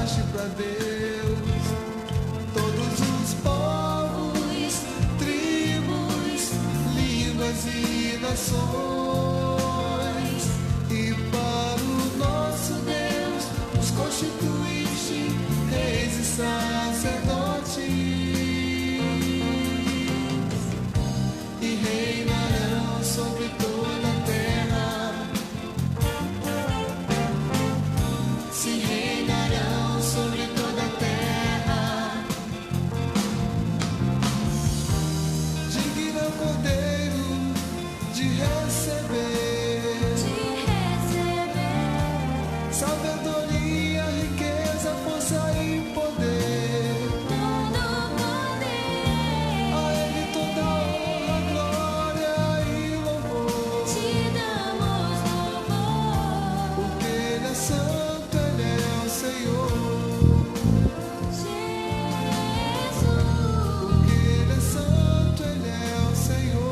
levantaste para Deus todos os povos, tribos, línguas e nações, e para o nosso Deus os constituíste reis e sacerdotes, e reinarão sobre toda a terra. Se reinarão sobre toda a terra. Digno é o Cordeiro de receber sabedoria, riqueza, força e poder. A Ele toda honra, glória e louvor. Porque Ele é santo, Ele é o Senhor. Porque Ele é santo, Ele é o Senhor.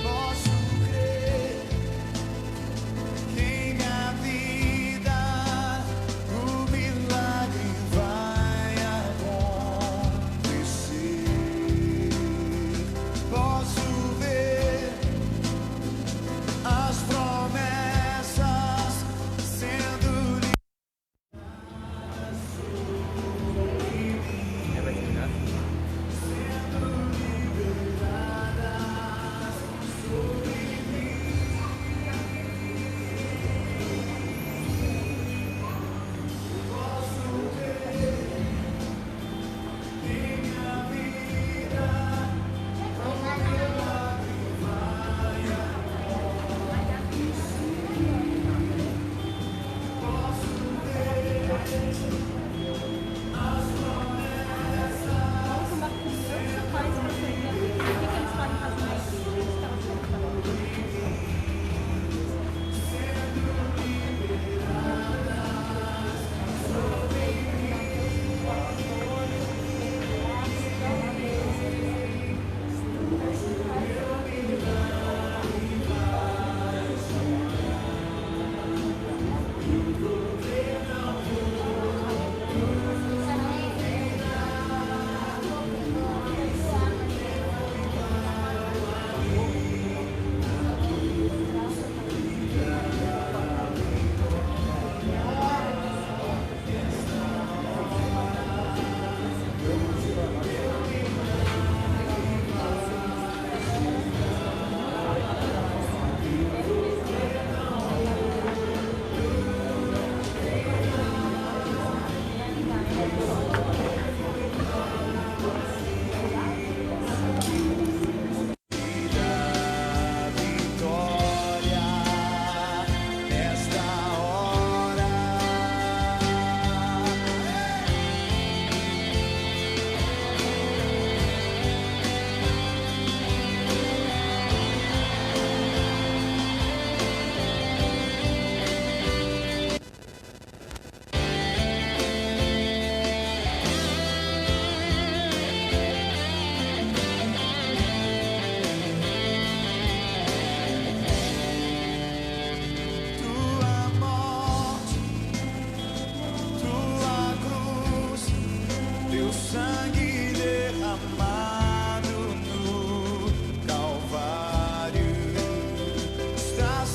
Posso crer que em minha vida o milagre vai acontecer. Posso ver as promessas sendo está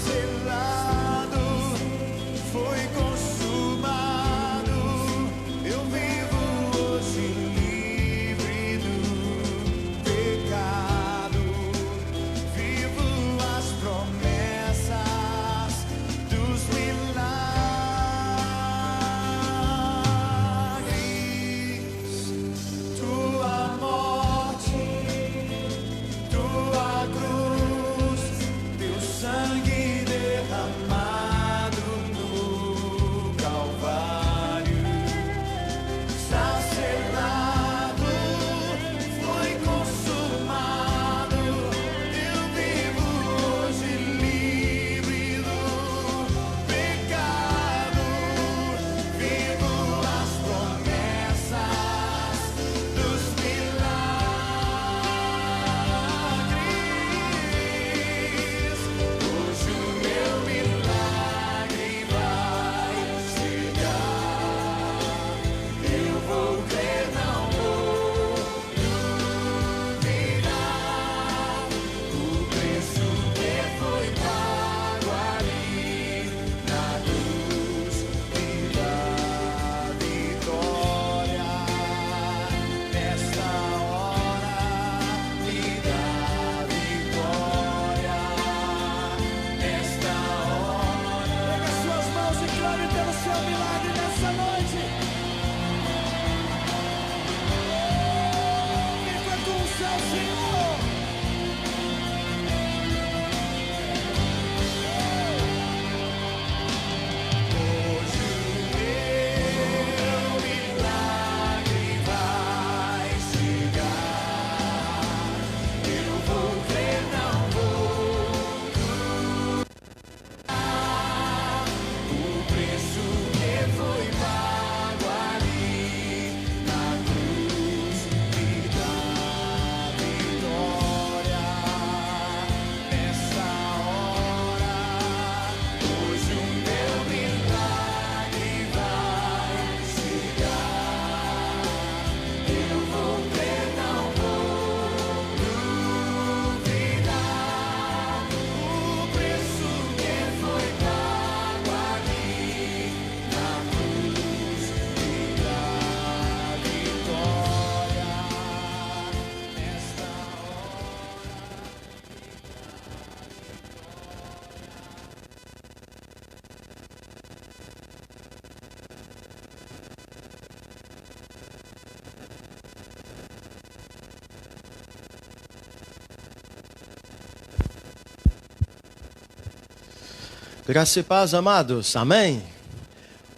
Graça e paz, amados, amém?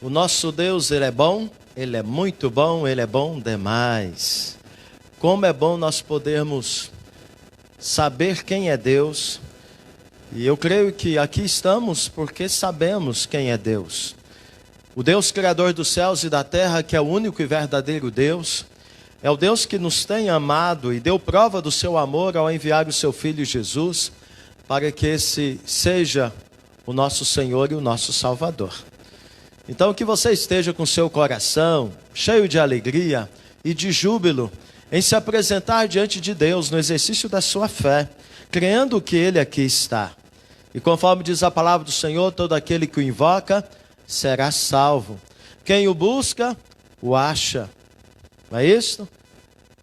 O nosso Deus, Ele é bom, Ele é muito bom, Ele é bom demais. Como é bom nós podermos saber quem é Deus. E eu creio que aqui estamos porque sabemos quem é Deus. O Deus Criador dos céus e da terra, que é o único e verdadeiro Deus, é o Deus que nos tem amado e deu prova do seu amor ao enviar o seu Filho Jesus, para que esse seja o nosso Senhor e o nosso Salvador. Então que você esteja com seu coração cheio de alegria e de júbilo em se apresentar diante de Deus no exercício da sua fé, crendo que Ele aqui está. E conforme diz a palavra do Senhor, todo aquele que o invoca será salvo. Quem o busca, o acha. Não é isso?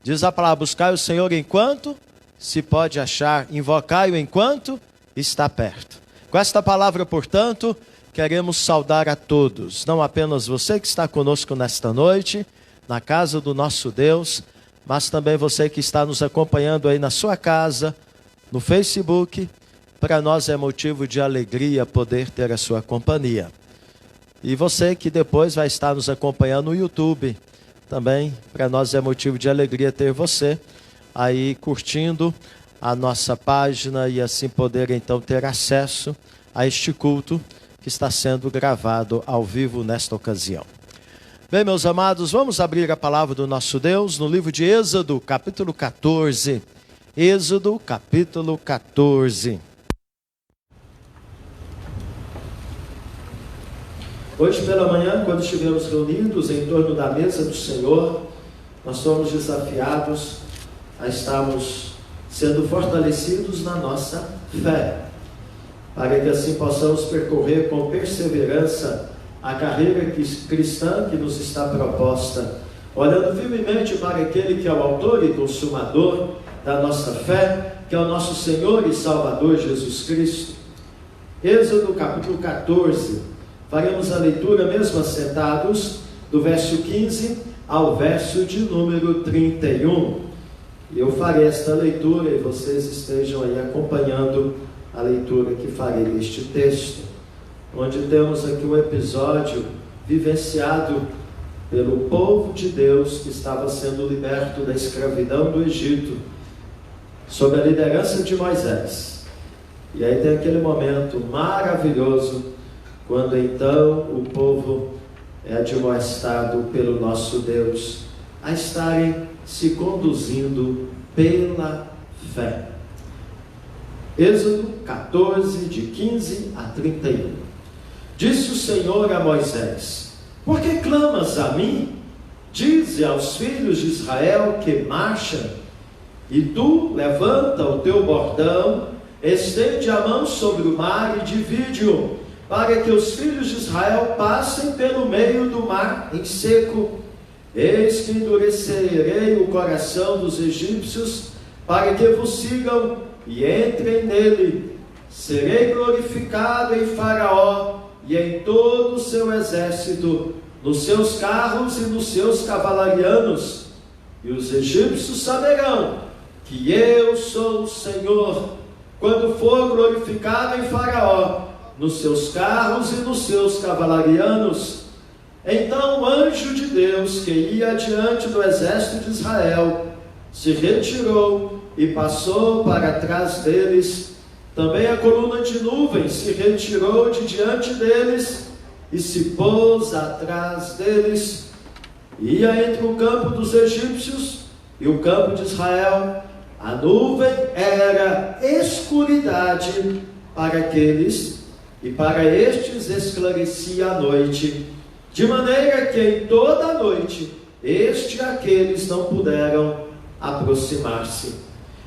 Diz a palavra, buscai o Senhor enquanto se pode achar, invocai-o enquanto está perto. Com esta palavra, portanto, queremos saudar a todos, não apenas você que está conosco nesta noite, na casa do nosso Deus, mas também você que está nos acompanhando aí na sua casa, no Facebook. Para nós é motivo de alegria poder ter a sua companhia. E você que depois vai estar nos acompanhando no YouTube, também para nós é motivo de alegria ter você aí curtindo a nossa página e assim poder então ter acesso a este culto que está sendo gravado ao vivo nesta ocasião. Bem, meus amados, vamos abrir a palavra do nosso Deus no livro de Êxodo, capítulo 14. Êxodo, capítulo 14. Hoje pela manhã, quando estivemos reunidos em torno da mesa do Senhor, nós fomos desafiados a estarmos sendo fortalecidos na nossa fé, para que assim possamos percorrer com perseverança a carreira cristã que nos está proposta, olhando firmemente para aquele que é o autor e consumador da nossa fé, que é o nosso Senhor e Salvador Jesus Cristo. Êxodo capítulo 14. Faremos a leitura mesmo assentados, do verso 15 ao verso de número 31. Eu farei esta leitura e vocês estejam aí acompanhando a leitura que farei neste texto, onde temos aqui um episódio vivenciado pelo povo de Deus que estava sendo liberto da escravidão do Egito, sob a liderança de Moisés. E aí tem aquele momento maravilhoso, quando então o povo é admoestado pelo nosso Deus a estarem se conduzindo pela fé. Êxodo 14, de 15 a 31. Disse o Senhor a Moisés: por que clamas a mim? Dize aos filhos de Israel que marchem, e tu levanta o teu bordão, estende a mão sobre o mar e divide-o, para que os filhos de Israel passem pelo meio do mar em seco. Eis que endurecerei o coração dos egípcios, para que vos sigam e entrem nele. Serei glorificado em Faraó e em todo o seu exército, nos seus carros e nos seus cavalarianos. E os egípcios saberão que eu sou o Senhor, quando for glorificado em Faraó, nos seus carros e nos seus cavalarianos. Então o anjo de Deus, que ia adiante do exército de Israel, se retirou e passou para trás deles. Também a coluna de nuvem se retirou de diante deles e se pôs atrás deles. Ia entre o campo dos egípcios e o campo de Israel. A nuvem era escuridade para aqueles, e para estes esclarecia a noite, de maneira que em toda a noite este e aqueles não puderam aproximar-se.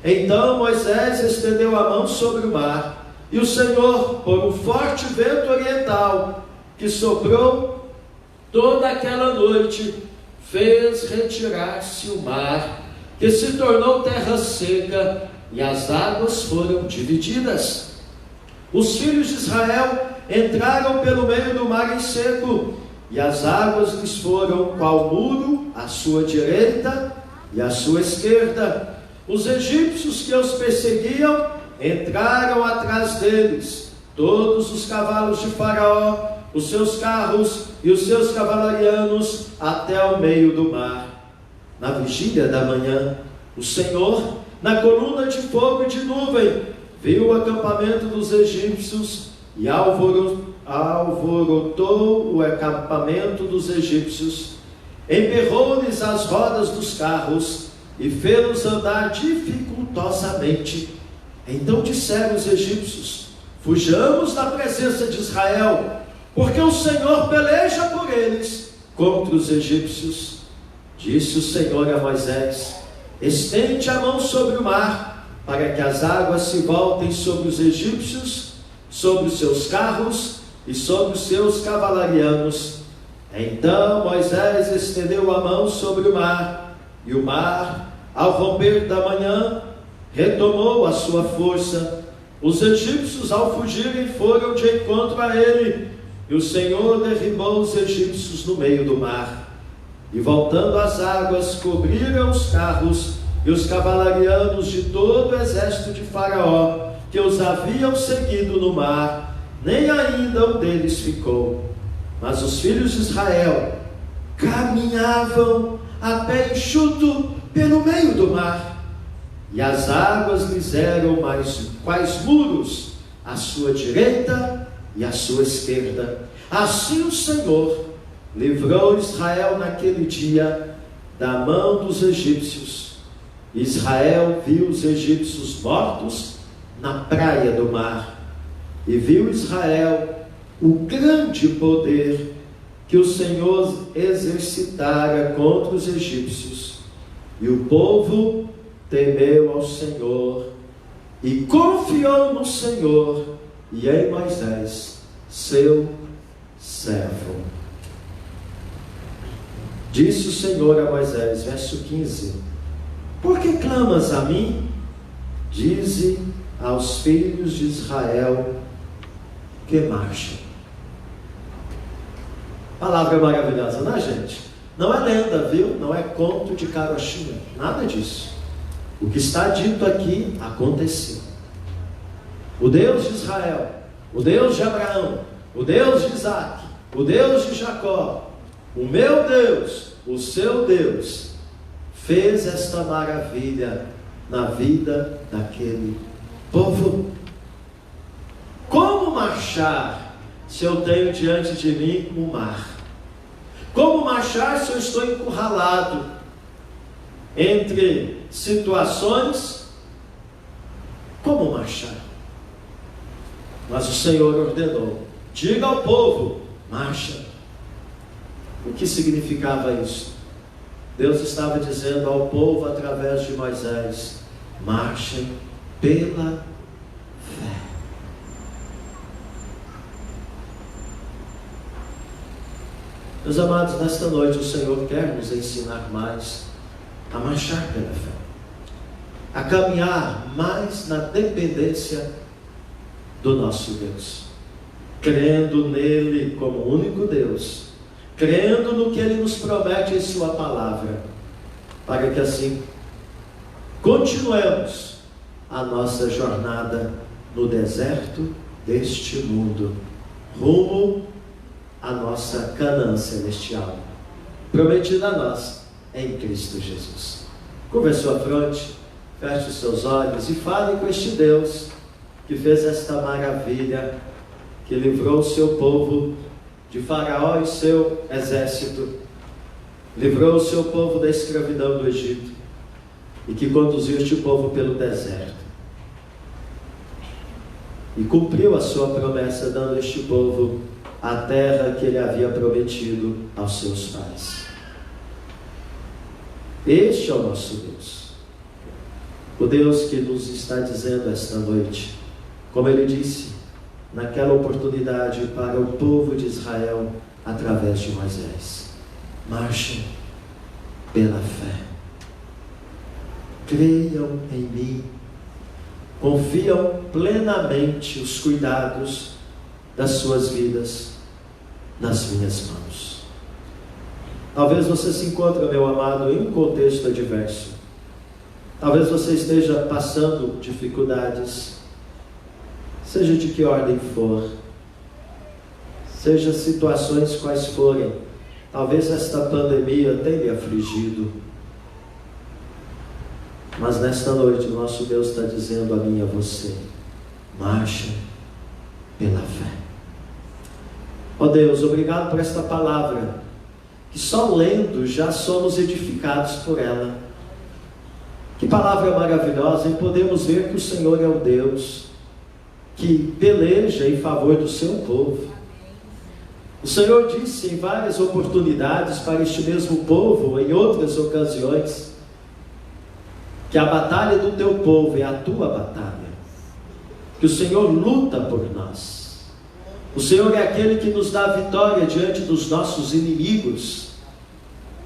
Então Moisés estendeu a mão sobre o mar, e o Senhor, por um forte vento oriental que soprou toda aquela noite, fez retirar-se o mar, que se tornou terra seca, e as águas foram divididas. Os filhos de Israel entraram pelo meio do mar em seco, e as águas lhes foram qual muro à sua direita e à sua esquerda. Os egípcios que os perseguiam entraram atrás deles, todos os cavalos de Faraó, os seus carros e os seus cavalarianos até ao meio do mar. Na vigília da manhã, o Senhor, na coluna de fogo e de nuvem, viu o acampamento dos egípcios e alvorotou o acampamento dos egípcios, emperrou-lhes as rodas dos carros e fê-los andar dificultosamente. Então disseram os egípcios: fujamos da presença de Israel, porque o Senhor peleja por eles contra os egípcios. Disse o Senhor a Moisés: estende a mão sobre o mar, para que as águas se voltem sobre os egípcios, sobre os seus carros e sobre os seus cavalarianos. Então Moisés estendeu a mão sobre o mar, e o mar, ao romper da manhã, retomou a sua força. Os egípcios, ao fugirem, foram de encontro a ele, e o Senhor derribou os egípcios no meio do mar. E voltando as águas, cobriram os carros e os cavalarianos de todo o exército de Faraó, que os haviam seguido no mar, nem ainda um deles ficou. Mas os filhos de Israel caminhavam a pé enxuto pelo meio do mar, e as águas lhes eram quais muros à sua direita e à sua esquerda. Assim o Senhor livrou Israel naquele dia da mão dos egípcios. Israel viu os egípcios mortos na praia do mar, e viu Israel o grande poder que o Senhor exercitara contra os egípcios. E o povo temeu ao Senhor e confiou no Senhor e em Moisés, seu servo. Disse o Senhor a Moisés, verso 15: por que clamas a mim? Dize aos filhos de Israel que marchem. Palavra maravilhosa, não é, gente? Não é lenda, viu? Não é conto de carochinha, nada disso. O que está dito aqui aconteceu. O Deus de Israel, o Deus de Abraão, o Deus de Isaac, o Deus de Jacó, o meu Deus, o seu Deus, fez esta maravilha na vida daquele povo. Como marchar se eu tenho diante de mim o mar? Como marchar se eu estou encurralado entre situações? Como marchar? Mas o Senhor ordenou: diga ao povo, marcha. O que significava isso? Deus estava dizendo ao povo através de Moisés: marchem pela fé. Meus amados, nesta noite o Senhor quer nos ensinar mais a marchar pela fé, a caminhar mais na dependência do nosso Deus, crendo nele como único Deus, crendo no que ele nos promete em sua palavra, para que assim continuemos a nossa jornada no deserto deste mundo, rumo à nossa Canaã celestial, prometida a nós em Cristo Jesus. Curva a sua fronte, feche os seus olhos e fale com este Deus que fez esta maravilha, que livrou o seu povo de Faraó e seu exército, livrou o seu povo da escravidão do Egito e que conduziu este povo pelo deserto e cumpriu a sua promessa, dando a este povo a terra que ele havia prometido aos seus pais. Este é o nosso Deus, o Deus que nos está dizendo esta noite, como ele disse naquela oportunidade para o povo de Israel através de Moisés: marchem pela fé, creiam em mim, confiam plenamente os cuidados das suas vidas nas minhas mãos. Talvez você se encontre, meu amado, em um contexto adverso. Talvez você esteja passando dificuldades, seja de que ordem for, seja situações quais forem, talvez esta pandemia tenha lhe afligido, mas nesta noite o nosso Deus está dizendo a mim e a você: marcha pela fé. Ó Deus, obrigado por esta palavra, que só lendo já somos edificados por ela. Que palavra maravilhosa em podermos ver que o Senhor é o Deus que peleja em favor do seu povo. O Senhor disse em várias oportunidades para este mesmo povo, em outras ocasiões, que a batalha do teu povo é a tua batalha, que o Senhor luta por nós. O Senhor é aquele que nos dá vitória diante dos nossos inimigos,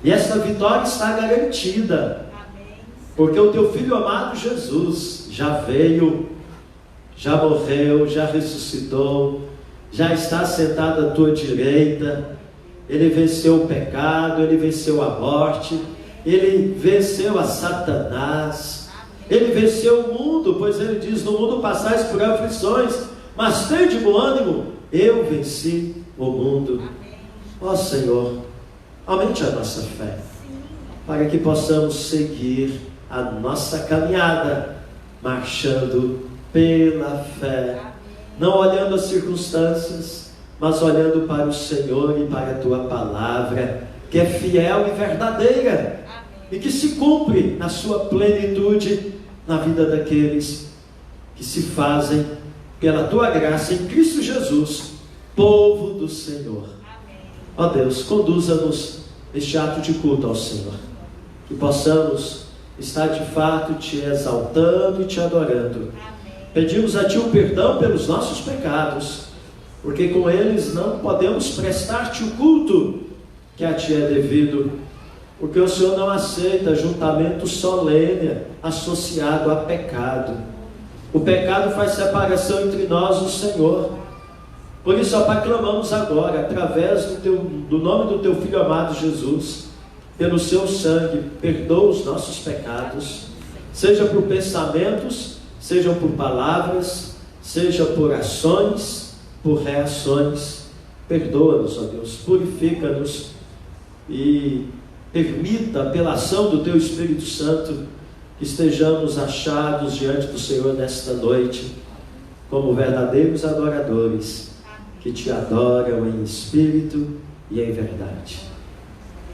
e essa vitória está garantida, porque o teu Filho amado Jesus já veio, já morreu, já ressuscitou, já está sentado à tua direita. Ele venceu o pecado, ele venceu a morte, ele venceu a Satanás, ele venceu o mundo, pois ele diz: no mundo passais por aflições, mas tende bom ânimo, eu venci o mundo. Ó Senhor, aumente a nossa fé, para que possamos seguir a nossa caminhada, marchando pela fé, não olhando as circunstâncias, mas olhando para o Senhor e para a tua palavra, que é fiel e verdadeira, e que se cumpre na sua plenitude na vida daqueles que se fazem, pela tua graça em Cristo Jesus, povo do Senhor. Ó Deus, conduza-nos neste ato de culto ao Senhor, que possamos estar de fato te exaltando e te adorando. Pedimos a ti o perdão pelos nossos pecados, porque com eles não podemos prestar-te o culto que a ti é devido, porque o Senhor não aceita juntamento solene associado a pecado. O pecado faz separação entre nós e o Senhor. Por isso, ó Pai, clamamos agora, através do nome do teu Filho amado Jesus, pelo seu sangue, perdoa os nossos pecados, seja por pensamentos, sejam por palavras, seja por ações, por reações. Perdoa-nos, ó Deus, purifica-nos e permita, pela ação do teu Espírito Santo, que estejamos achados diante do Senhor nesta noite, como verdadeiros adoradores, que te adoram em espírito e em verdade.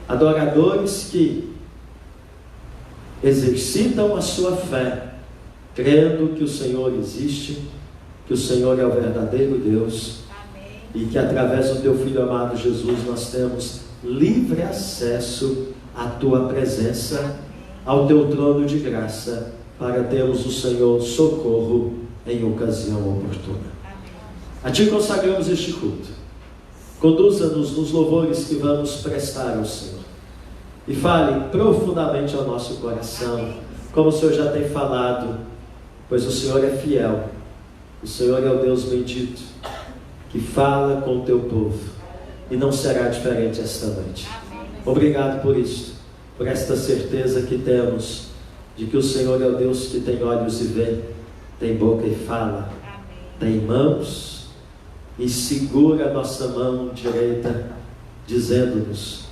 Adoradores que exercitam a sua fé, crendo que o Senhor existe, que o Senhor é o verdadeiro Deus, e que através do teu Filho amado Jesus nós temos livre acesso à tua presença, ao teu trono de graça, para termos o Senhor socorro em ocasião oportuna. A ti consagramos este culto. Conduza-nos nos louvores que vamos prestar ao Senhor, e fale profundamente ao nosso coração, como o Senhor já tem falado, pois o Senhor é fiel, o Senhor é o Deus bendito, que fala com o teu povo, e não será diferente esta noite. Obrigado por isso, por esta certeza que temos, de que o Senhor é o Deus que tem olhos e vê, tem boca e fala, tem mãos, e segura a nossa mão direita, dizendo-nos: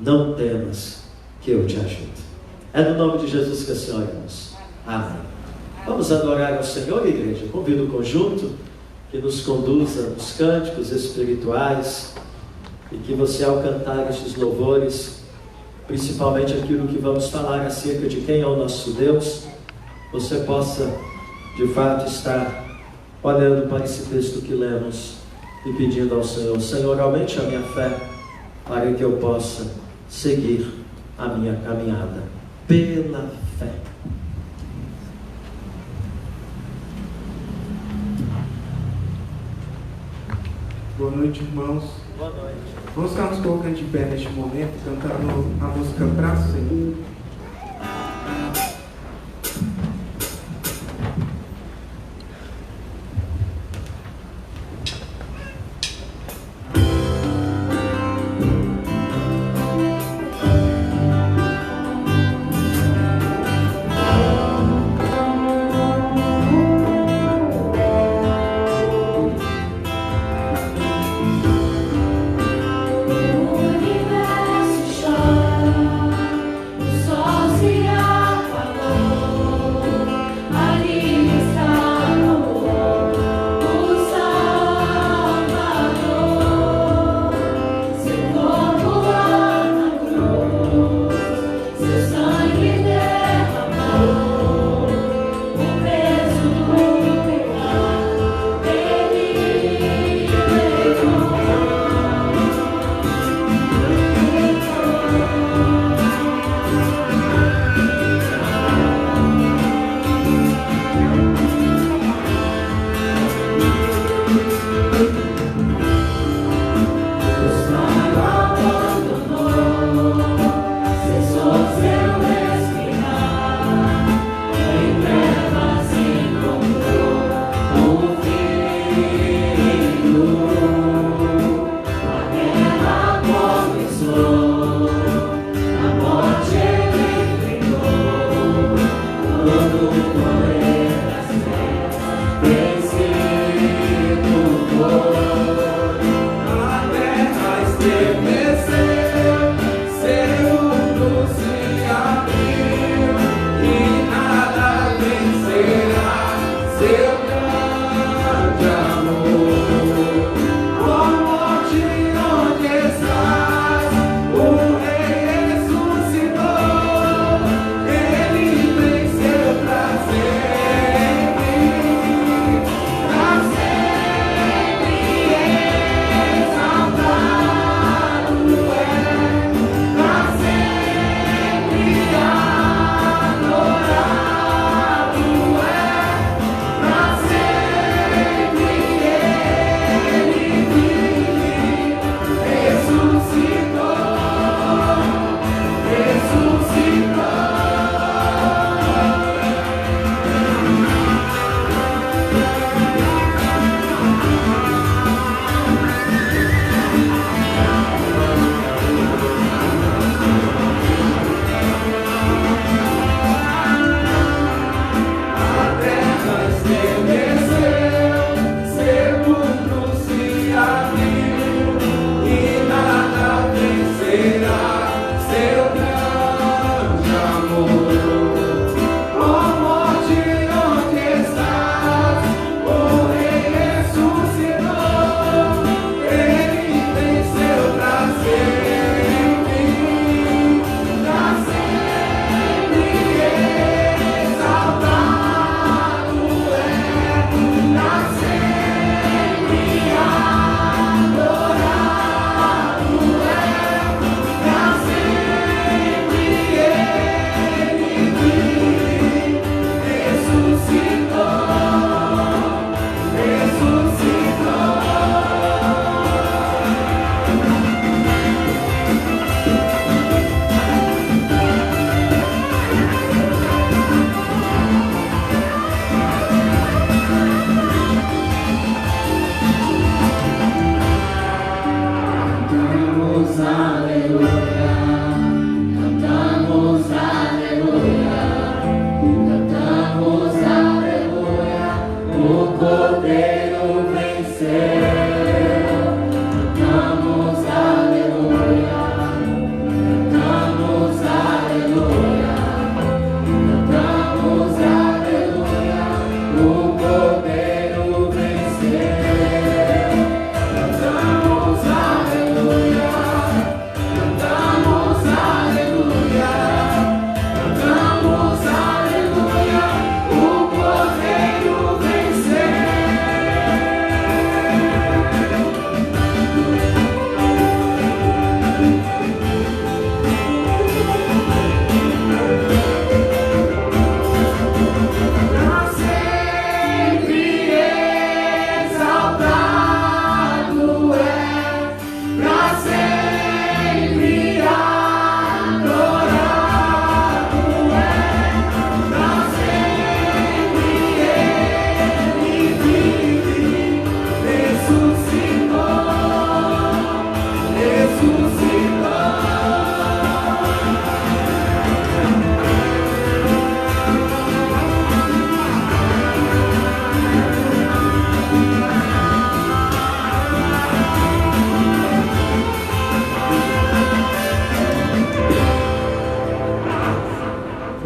não temas, que eu te ajudo. É no nome de Jesus que assim oramos. Amém. Vamos adorar ao Senhor, igreja. Convido o conjunto que nos conduza nos cânticos espirituais, e que você, ao cantar estes louvores, principalmente aquilo que vamos falar acerca de quem é o nosso Deus, você possa de fato estar olhando para esse texto que lemos e pedindo ao Senhor: Senhor, aumente a minha fé, para que eu possa seguir a minha caminhada pela fé. Boa noite, irmãos. Boa noite. Vamos ficar nos colocando de pé neste momento, cantando a música Pra Senhor.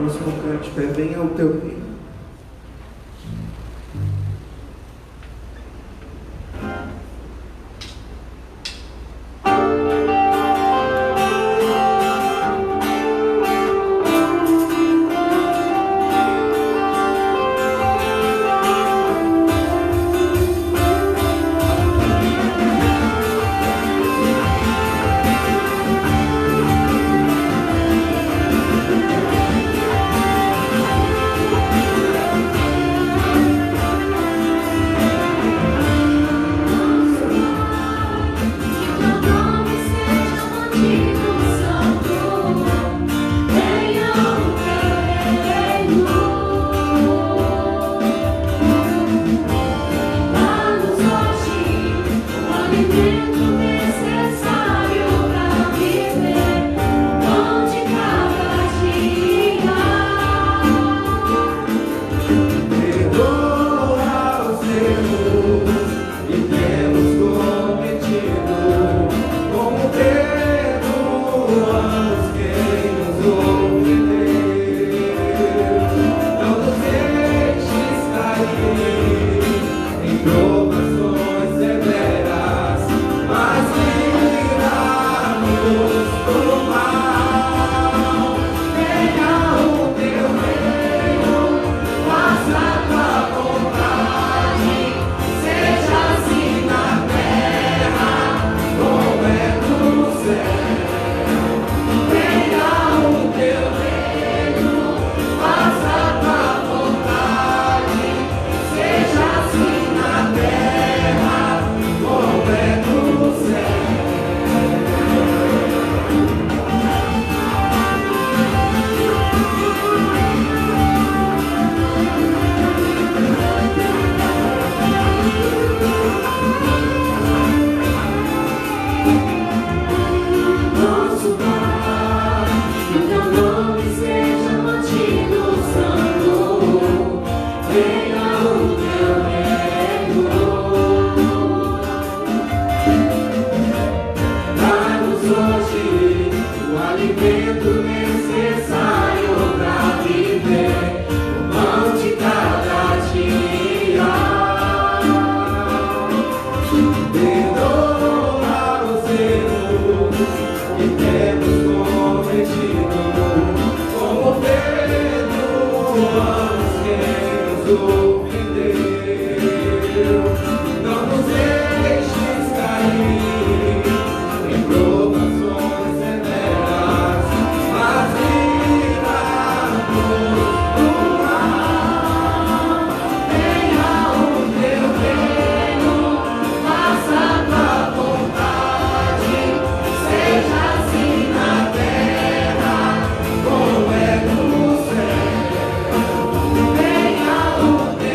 Vamos colocar de pé, venha o teu reino. Venha o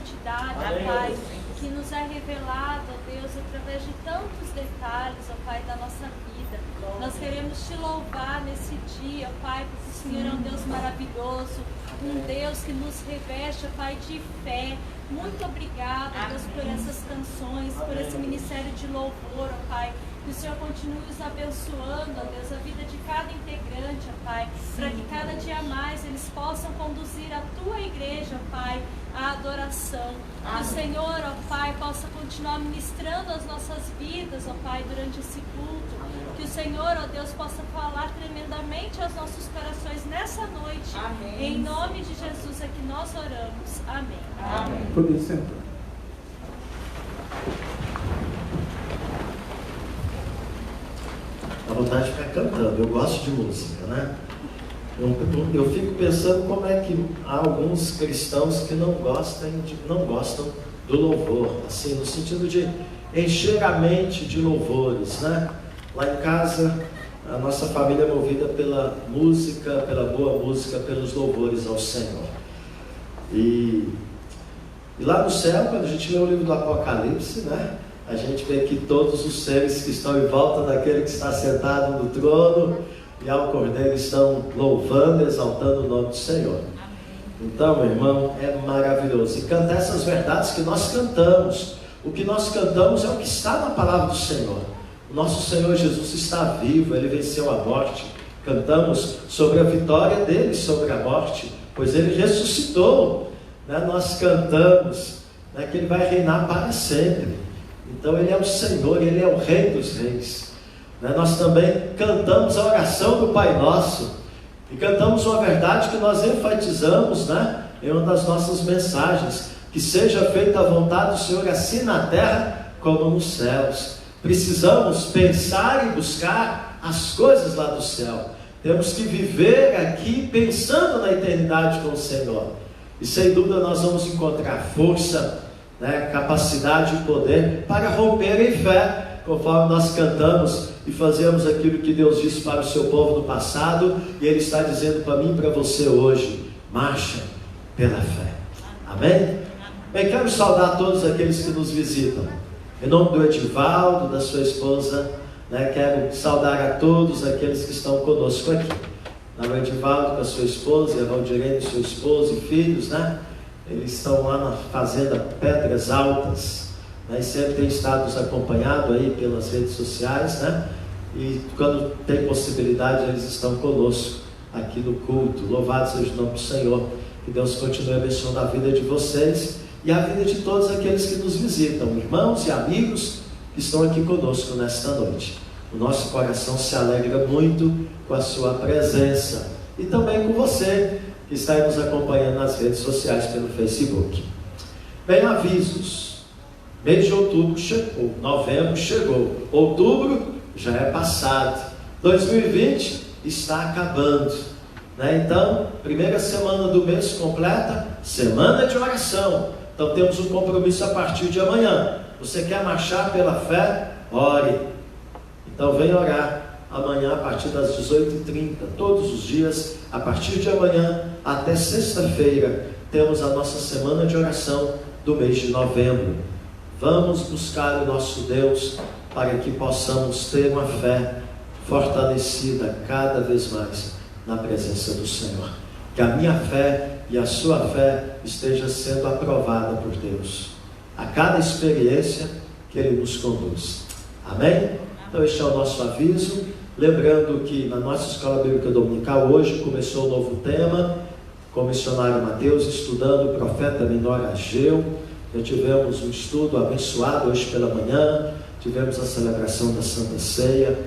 santidade, ó Pai, que nos é revelado, ó Deus, através de tantos detalhes, ó Pai, da nossa vida. Nós queremos te louvar nesse dia, ó Pai, porque o Senhor é um Deus maravilhoso, um Deus que nos reveste, ó Pai, de fé. Muito obrigada, Deus, por essas canções, por esse ministério de louvor, ó Pai. Que o Senhor continue nos abençoando, ó Deus, a vida de cada integrante, ó Pai, para que cada dia mais eles possam conduzir a Tua igreja, ó Pai, à adoração. Que o Senhor, ó Pai, possa continuar ministrando as nossas vidas, ó Pai, durante esse culto. Que o Senhor, ó Deus, possa falar tremendamente aos nossos corações nessa noite. Amém. Em nome de Jesus é que nós oramos. Amém. Amém. Por isso, sentar. Dá vontade de ficar cantando. Eu gosto de música, né? Eu fico pensando como é que há alguns cristãos que não gostam do louvor, assim, no sentido de encher a mente de louvores, né? Lá em casa, a nossa família é movida pela música, pela boa música, pelos louvores ao Senhor. E lá no céu, quando a gente lê o livro do Apocalipse, né? A gente vê que todos os seres que estão em volta daquele que está sentado no trono e ao Cordeiro estão louvando, exaltando o nome do Senhor. Então, meu irmão, é maravilhoso. E cantar essas verdades que nós cantamos. O que nós cantamos é o que está na palavra do Senhor. O nosso Senhor Jesus está vivo, Ele venceu a morte. Cantamos sobre a vitória dele sobre a morte, pois Ele ressuscitou, né? Nós cantamos, né, que Ele vai reinar para sempre. Então Ele é o Senhor, Ele é o Rei dos Reis, né? Nós também cantamos a oração do Pai Nosso, e cantamos uma verdade que nós enfatizamos, né, em uma das nossas mensagens: que seja feita a vontade do Senhor, assim na terra como nos céus. Precisamos pensar e buscar as coisas lá do céu. Temos que viver aqui pensando na eternidade com o Senhor. E sem dúvida nós vamos encontrar força, né, capacidade e poder para romper em fé, conforme nós cantamos e fazemos aquilo que Deus disse para o seu povo no passado, e Ele está dizendo para mim e para você hoje: marcha pela fé. Amém? Bem, quero saudar todos aqueles que nos visitam. Em nome do Edivaldo, da sua esposa, né, quero saudar a todos aqueles que estão conosco aqui. O Edivaldo com a sua esposa, e a Valdirene, sua esposa e filhos, né? Eles estão lá na fazenda Pedras Altas, né, e sempre tem estado nos acompanhado aí pelas redes sociais, né? E quando tem possibilidade, eles estão conosco aqui no culto. Louvado seja o nome do Senhor. Que Deus continue abençoando a vida de vocês e a vida de todos aqueles que nos visitam, irmãos e amigos que estão aqui conosco nesta noite. O nosso coração se alegra muito com a sua presença e também com você que está aí nos acompanhando nas redes sociais pelo Facebook. Bem, avisos: mês de outubro chegou, novembro chegou, outubro já é passado, 2020 está acabando, né? Então, primeira semana do mês completa, semana de oração. Então temos um compromisso a partir de amanhã. Você quer marchar pela fé? Ore. Então vem orar amanhã a partir das 18h30, todos os dias, a partir de amanhã até sexta-feira, temos a nossa semana de oração do mês de novembro. Vamos buscar o nosso Deus para que possamos ter uma fé fortalecida cada vez mais na presença do Senhor. Que a minha fé e a sua fé esteja sendo aprovada por Deus a cada experiência que Ele nos conduz. Amém? Então este é o nosso aviso. Lembrando que na nossa Escola Bíblica Dominical hoje começou um novo tema, com o missionário Mateus, estudando o profeta menor Ageu. Já tivemos um estudo abençoado hoje pela manhã, tivemos a celebração da Santa Ceia,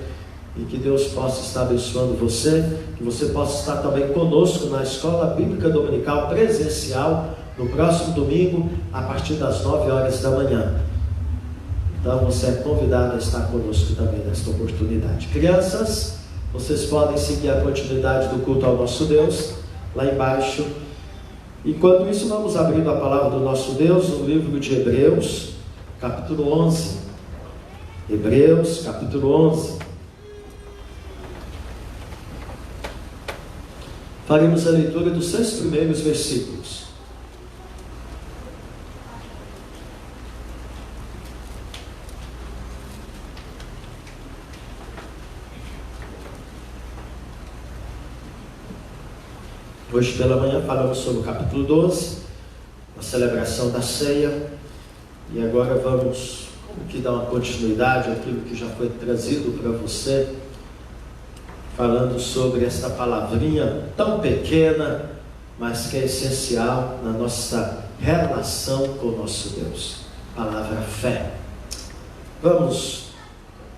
e que Deus possa estar abençoando você, que você possa estar também conosco na Escola Bíblica Dominical presencial, no próximo domingo, a partir das 9 horas da manhã. Então você é convidado a estar conosco também nesta oportunidade. Crianças, vocês podem seguir a continuidade do culto ao nosso Deus, lá embaixo. Enquanto isso, vamos abrindo a palavra do nosso Deus no livro de Hebreus, capítulo 11. Hebreus, capítulo 11. Faremos a leitura dos 6 primeiros versículos. Hoje pela manhã falamos sobre o capítulo 12, a celebração da ceia, e agora vamos aqui dar uma continuidade àquilo que já foi trazido para você, falando sobre esta palavrinha tão pequena, mas que é essencial na nossa relação com o nosso Deus, a palavra fé. Vamos,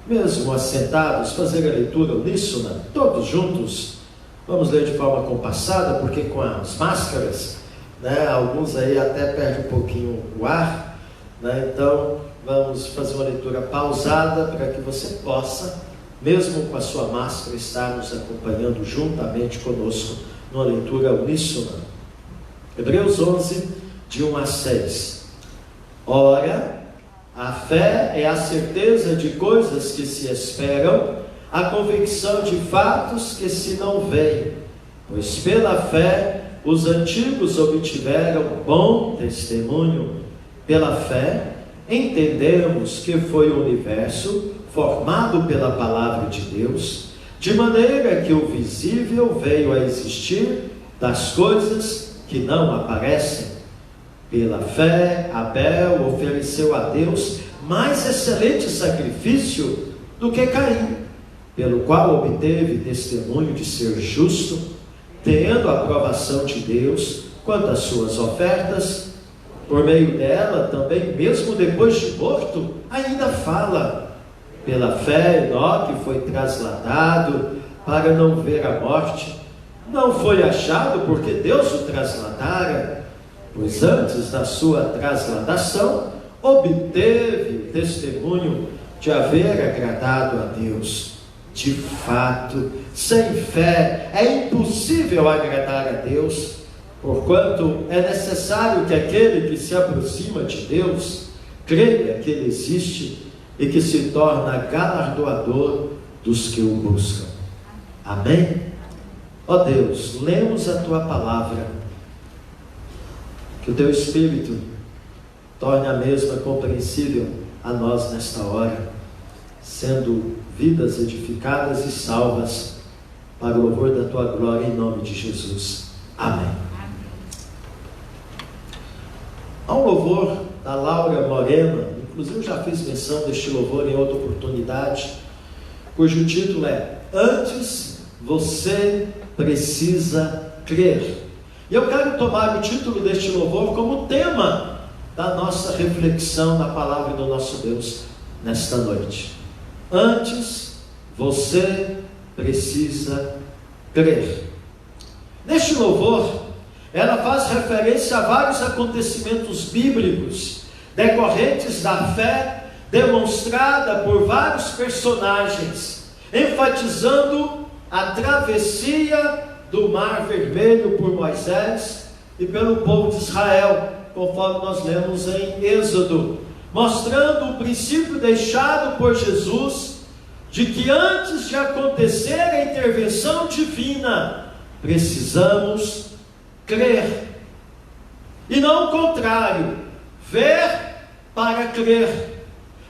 mesmo assentados, fazer a leitura uníssona, todos juntos. Vamos ler de forma compassada, porque com as máscaras, alguns aí até perdem um pouquinho o ar, então vamos fazer uma leitura pausada para que você possa, mesmo com a sua máscara, estar nos acompanhando juntamente conosco numa leitura uníssona. Hebreus 11, de 1 a 6. Ora, a fé é a certeza de coisas que se esperam, a convicção de fatos que se não veem, pois pela fé os antigos obtiveram bom testemunho. Pela fé entendemos que foi o universo formado pela palavra de Deus, de maneira que o visível veio a existir das coisas que não aparecem. Pela fé, Abel ofereceu a Deus mais excelente sacrifício do que Caim, pelo qual obteve testemunho de ser justo, tendo a aprovação de Deus quanto às suas ofertas. Por meio dela, também mesmo depois de morto, ainda fala. Pela fé, Enoque foi trasladado para não ver a morte. Não foi achado porque Deus o trasladara, pois antes da sua trasladação, obteve o testemunho de haver agradado a Deus. De fato, sem fé é impossível agradar a Deus, porquanto é necessário que aquele que se aproxima de Deus creia que Ele existe e que se torna galardoador dos que o buscam. Amém? Ó Deus, lemos a Tua palavra, que o Teu Espírito torne a mesma compreensível a nós nesta hora, sendo vidas edificadas e salvas para o louvor da Tua glória, em nome de Jesus. Amém. Há um louvor da Laura Morena, inclusive eu já fiz menção deste louvor em outra oportunidade, cujo título é Antes Você Precisa Crer. E eu quero tomar o título deste louvor como tema da nossa reflexão na palavra do nosso Deus nesta noite. Antes você precisa crer. Neste louvor, ela faz referência a vários acontecimentos bíblicos decorrentes da fé demonstrada por vários personagens, enfatizando a travessia do Mar Vermelho por Moisés e pelo povo de Israel, conforme nós lemos em Êxodo, mostrando o princípio deixado por Jesus de que antes de acontecer a intervenção divina, precisamos crer. E não o contrário, ver para crer.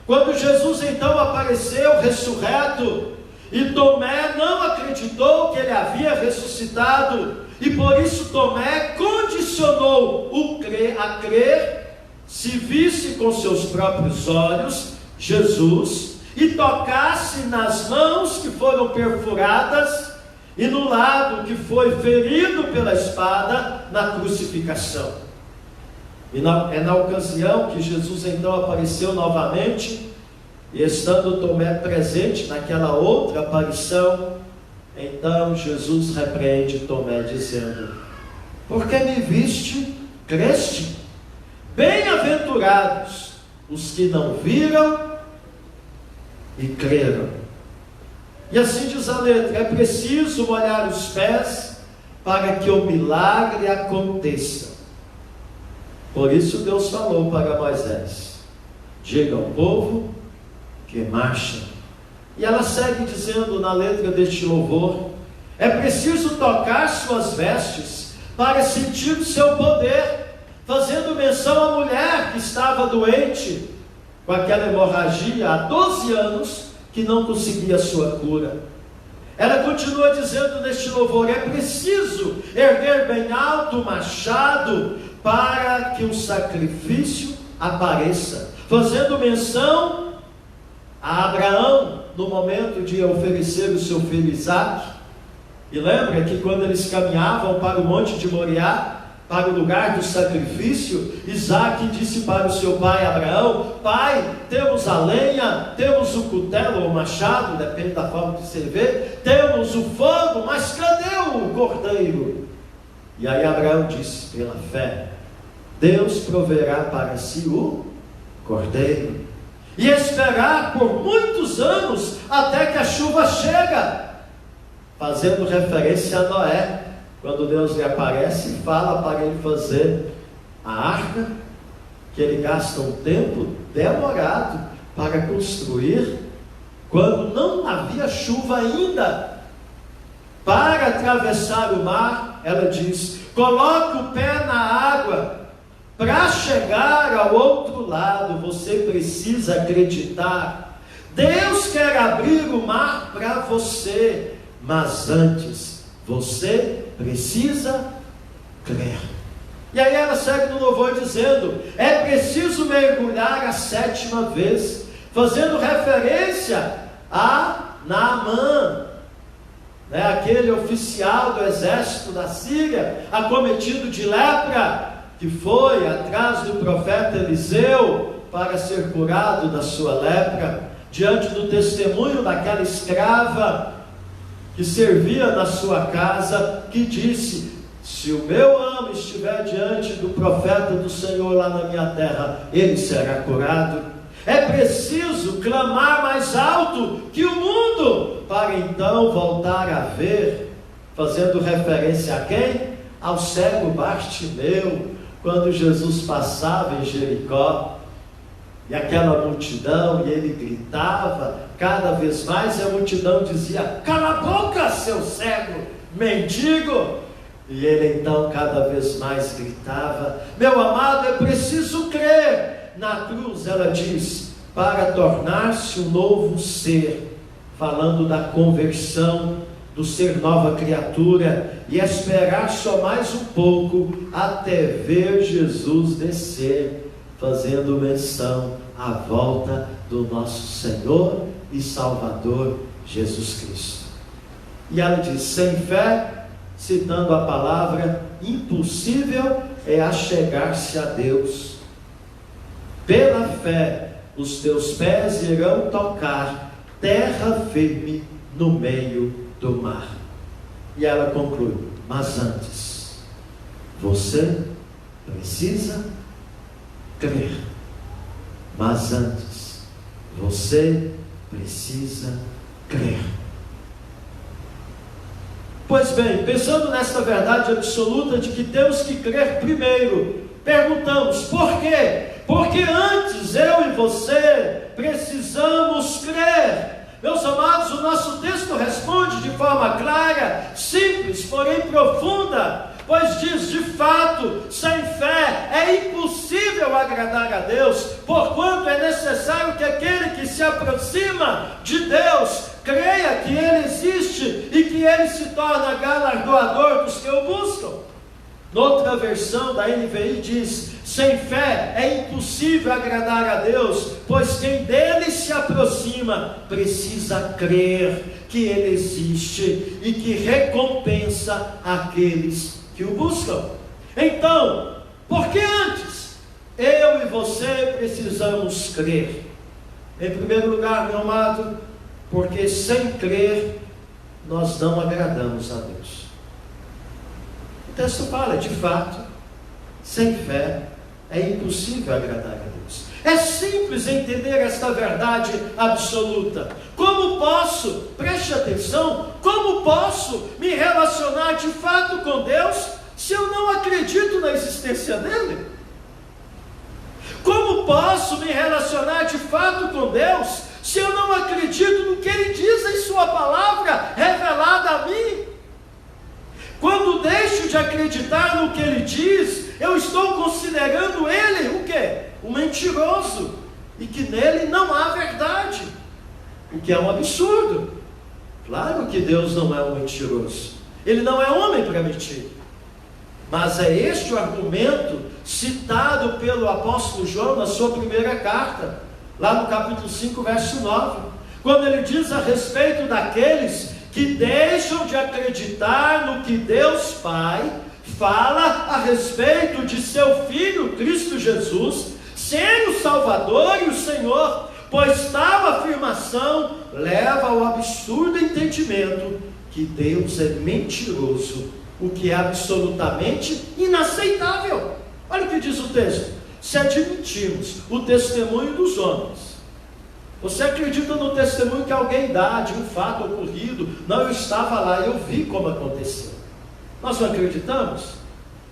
Quando Jesus então apareceu ressurreto, e Tomé não acreditou que ele havia ressuscitado, e por isso Tomé condicionou a crer, se visse com seus próprios olhos Jesus, e tocasse nas mãos que foram perfuradas, e no lado que foi ferido pela espada na crucificação. E é na ocasião que Jesus então apareceu novamente, e estando Tomé presente naquela outra aparição, então Jesus repreende Tomé dizendo: porque me viste, creste? Bem-aventurados os que não viram e creram. E assim diz a letra: é preciso molhar os pés para que o milagre aconteça. Por isso Deus falou para Moisés: diga ao povo que marcha. E ela segue dizendo na letra deste louvor: é preciso tocar suas vestes para sentir o seu poder, fazendo menção à mulher que estava doente com aquela hemorragia há 12 anos, que não conseguia a sua cura. Ela continua dizendo neste louvor: é preciso erguer bem alto o machado para que o sacrifício apareça, fazendo menção a Abraão no momento de oferecer o seu filho Isaque. E lembra que quando eles caminhavam para o monte de Moriá, para o lugar do sacrifício, Isaque disse para o seu pai Abraão: pai, temos a lenha, temos o cutelo ou o machado, depende da forma que você vê, temos o fogo, mas cadê o cordeiro? E aí Abraão disse: pela fé, Deus proverá para si o cordeiro, e esperar por muitos anos até que a chuva chega, fazendo referência a Noé, quando Deus lhe aparece e fala para ele fazer a arca, que ele gasta um tempo demorado para construir, quando não havia chuva ainda. Para atravessar o mar, ela diz: coloque o pé na água. Para chegar ao outro lado, você precisa acreditar. Deus quer abrir o mar para você, mas antes você precisa crer. E aí ela segue no louvor dizendo: é preciso mergulhar a 7ª vez, fazendo referência a Naamã, aquele oficial do exército da Síria, acometido de lepra, que foi atrás do profeta Eliseu para ser curado da sua lepra, diante do testemunho daquela escrava que servia na sua casa, que disse: se o meu amo estiver diante do profeta do Senhor lá na minha terra, ele será curado. É preciso clamar mais alto que o mundo, para então voltar a ver, fazendo referência a quem? Ao cego Bartimeu, quando Jesus passava em Jericó, e aquela multidão, e ele gritava cada vez mais, e a multidão dizia: cala a boca, seu cego, mendigo. E ele então cada vez mais gritava: meu amado, é preciso crer. Na cruz ela diz: para tornar-se um novo ser, falando da conversão, do ser nova criatura, e esperar só mais um pouco até ver Jesus descer, fazendo menção à volta do nosso Senhor e Salvador Jesus Cristo. E ela diz: sem fé, citando a palavra, impossível é achegar-se a Deus. Pela fé, os teus pés irão tocar terra firme no meio do mar. E ela conclui: mas antes, você precisa crer. Mas antes, você precisa crer. Pois bem, pensando nesta verdade absoluta de que temos que crer primeiro, perguntamos: por quê? Porque antes eu e você precisamos crer. Meus amados, o nosso texto responde de forma clara, simples, porém profunda, pois diz: de fato, sem fé é impossível agradar a Deus, porquanto é necessário que aquele que se aproxima de Deus creia que Ele existe e que Ele se torna galardoador dos que o buscam. Noutra versão da NVI diz: sem fé é impossível agradar a Deus, pois quem dele se aproxima precisa crer que Ele existe e que recompensa aqueles que o buscam. Então, por que antes eu e você precisamos crer? Em primeiro lugar, meu amado, porque sem crer nós não agradamos a Deus. O texto fala: de fato, sem fé é impossível agradar a Deus. É simples entender esta verdade absoluta. Como posso, preste atenção, como posso me relacionar de fato com Deus se eu não acredito na existência dEle? Como posso me relacionar de fato com Deus se eu não acredito no que Ele diz em Sua palavra revelada a mim? Quando deixo de acreditar no que Ele diz, eu estou considerando Ele o quê? Um mentiroso, e que nele não há verdade, o que é um absurdo. Claro que Deus não é um mentiroso. Ele não é homem para mentir. Mas é este o argumento citado pelo apóstolo João na sua primeira carta, lá no capítulo 5, verso 9, quando ele diz a respeito daqueles que deixam de acreditar no que Deus Pai fala a respeito de seu Filho Cristo Jesus ser o Salvador e o Senhor, pois tal afirmação leva ao absurdo entendimento que Deus é mentiroso, o que é absolutamente inaceitável. Olha o que diz o texto: se admitirmos o testemunho dos homens. Você acredita no testemunho que alguém dá de um fato ocorrido? Não, eu estava lá, eu vi como aconteceu. Nós não acreditamos?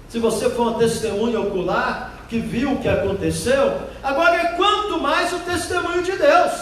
Se você for uma testemunha ocular que viu o que aconteceu, agora é quanto mais o testemunho de Deus.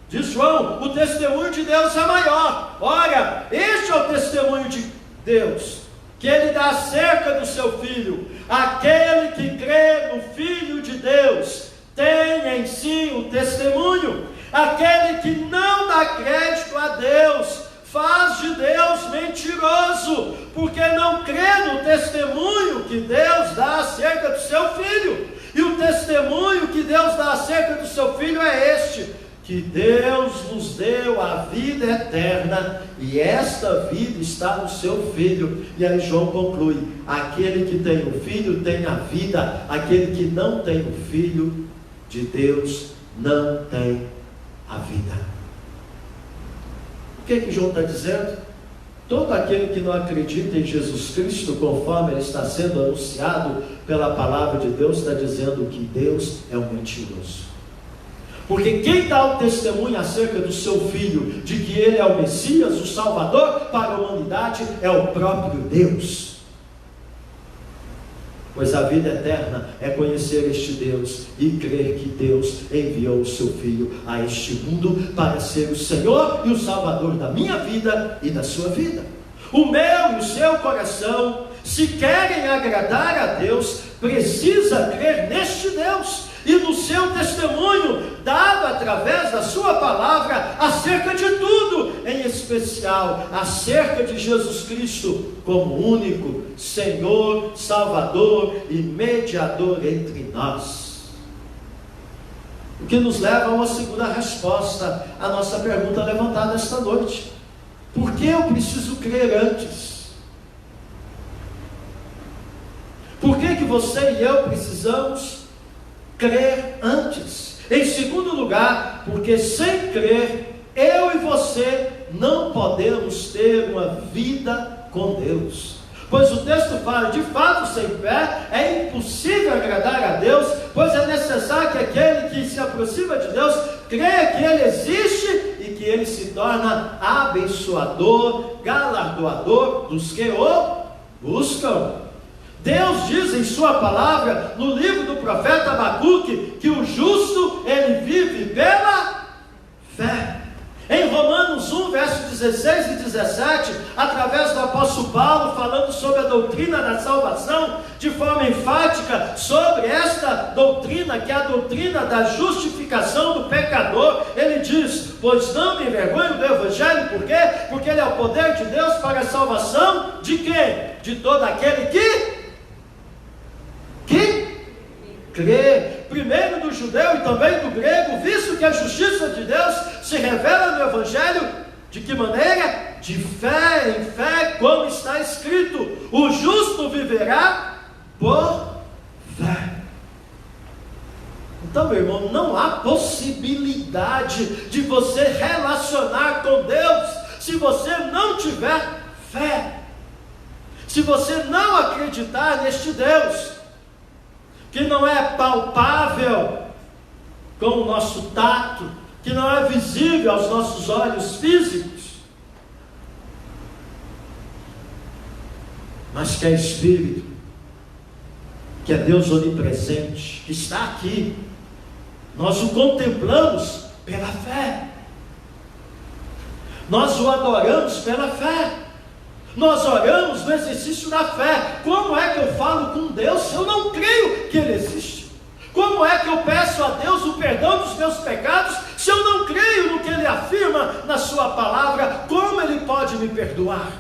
Diz João, o testemunho de Deus é maior. Ora, este é o testemunho de Deus, que Ele dá acerca do seu Filho. Aquele que crê no Filho de Deus tem em si o testemunho. Aquele que não dá crédito a Deus faz de Deus mentiroso, porque não crê no testemunho que Deus dá acerca do seu Filho. E o testemunho que Deus dá acerca do seu Filho é este: que Deus nos deu a vida eterna, e esta vida está no seu Filho. E aí João conclui: aquele que tem o Filho tem a vida, aquele que não tem o Filho de Deus não tem a vida. O que João está dizendo? Todo aquele que não acredita em Jesus Cristo, conforme ele está sendo anunciado pela palavra de Deus, está dizendo que Deus é um mentiroso. Porque quem dá o testemunho acerca do seu Filho, de que ele é o Messias, o Salvador para a humanidade, é o próprio Deus. Pois a vida eterna é conhecer este Deus e crer que Deus enviou o seu Filho a este mundo para ser o Senhor e o Salvador da minha vida e da sua vida. O meu e o seu coração, se querem agradar a Deus, precisa crer neste Deus e no seu testemunho dado através da sua palavra acerca de tudo, em especial acerca de Jesus Cristo como único Senhor, Salvador e mediador entre nós. O que nos leva a uma segunda resposta à nossa pergunta levantada esta noite: por que eu preciso crer antes? Por que você e eu precisamos crer antes? Em segundo lugar, porque sem crer, eu e você não podemos ter uma vida com Deus. Pois o texto fala, de fato, sem fé é impossível agradar a Deus, pois é necessário que aquele que se aproxima de Deus creia que Ele existe e que Ele se torna abençoador, galardoador dos que o buscam. Deus diz em sua palavra, no livro do profeta Abacuque, que o justo, ele vive pela fé. Em Romanos 1, versos 16 e 17, através do apóstolo Paulo, falando sobre a doutrina da salvação, de forma enfática, sobre esta doutrina, que é a doutrina da justificação do pecador, ele diz: pois não me envergonho do Evangelho, por quê? Porque ele é o poder de Deus para a salvação de quem? De todo aquele que crê, primeiro do judeu e também do grego, visto que a justiça de Deus se revela no Evangelho, de que maneira? De fé em fé, como está escrito: o justo viverá por fé. Então, meu irmão, não há possibilidade de você relacionar com Deus se você não tiver fé, se você não acreditar neste Deus que não é palpável com o nosso tato, que não é visível aos nossos olhos físicos, mas que é Espírito, que é Deus onipresente, que está aqui. Nós o contemplamos pela fé, nós o adoramos pela fé, nós oramos no exercício da fé. Como é que eu falo com Deus se eu não creio que Ele existe? Como é que eu peço a Deus o perdão dos meus pecados Se eu não creio no que Ele afirma na sua palavra, como Ele pode me perdoar?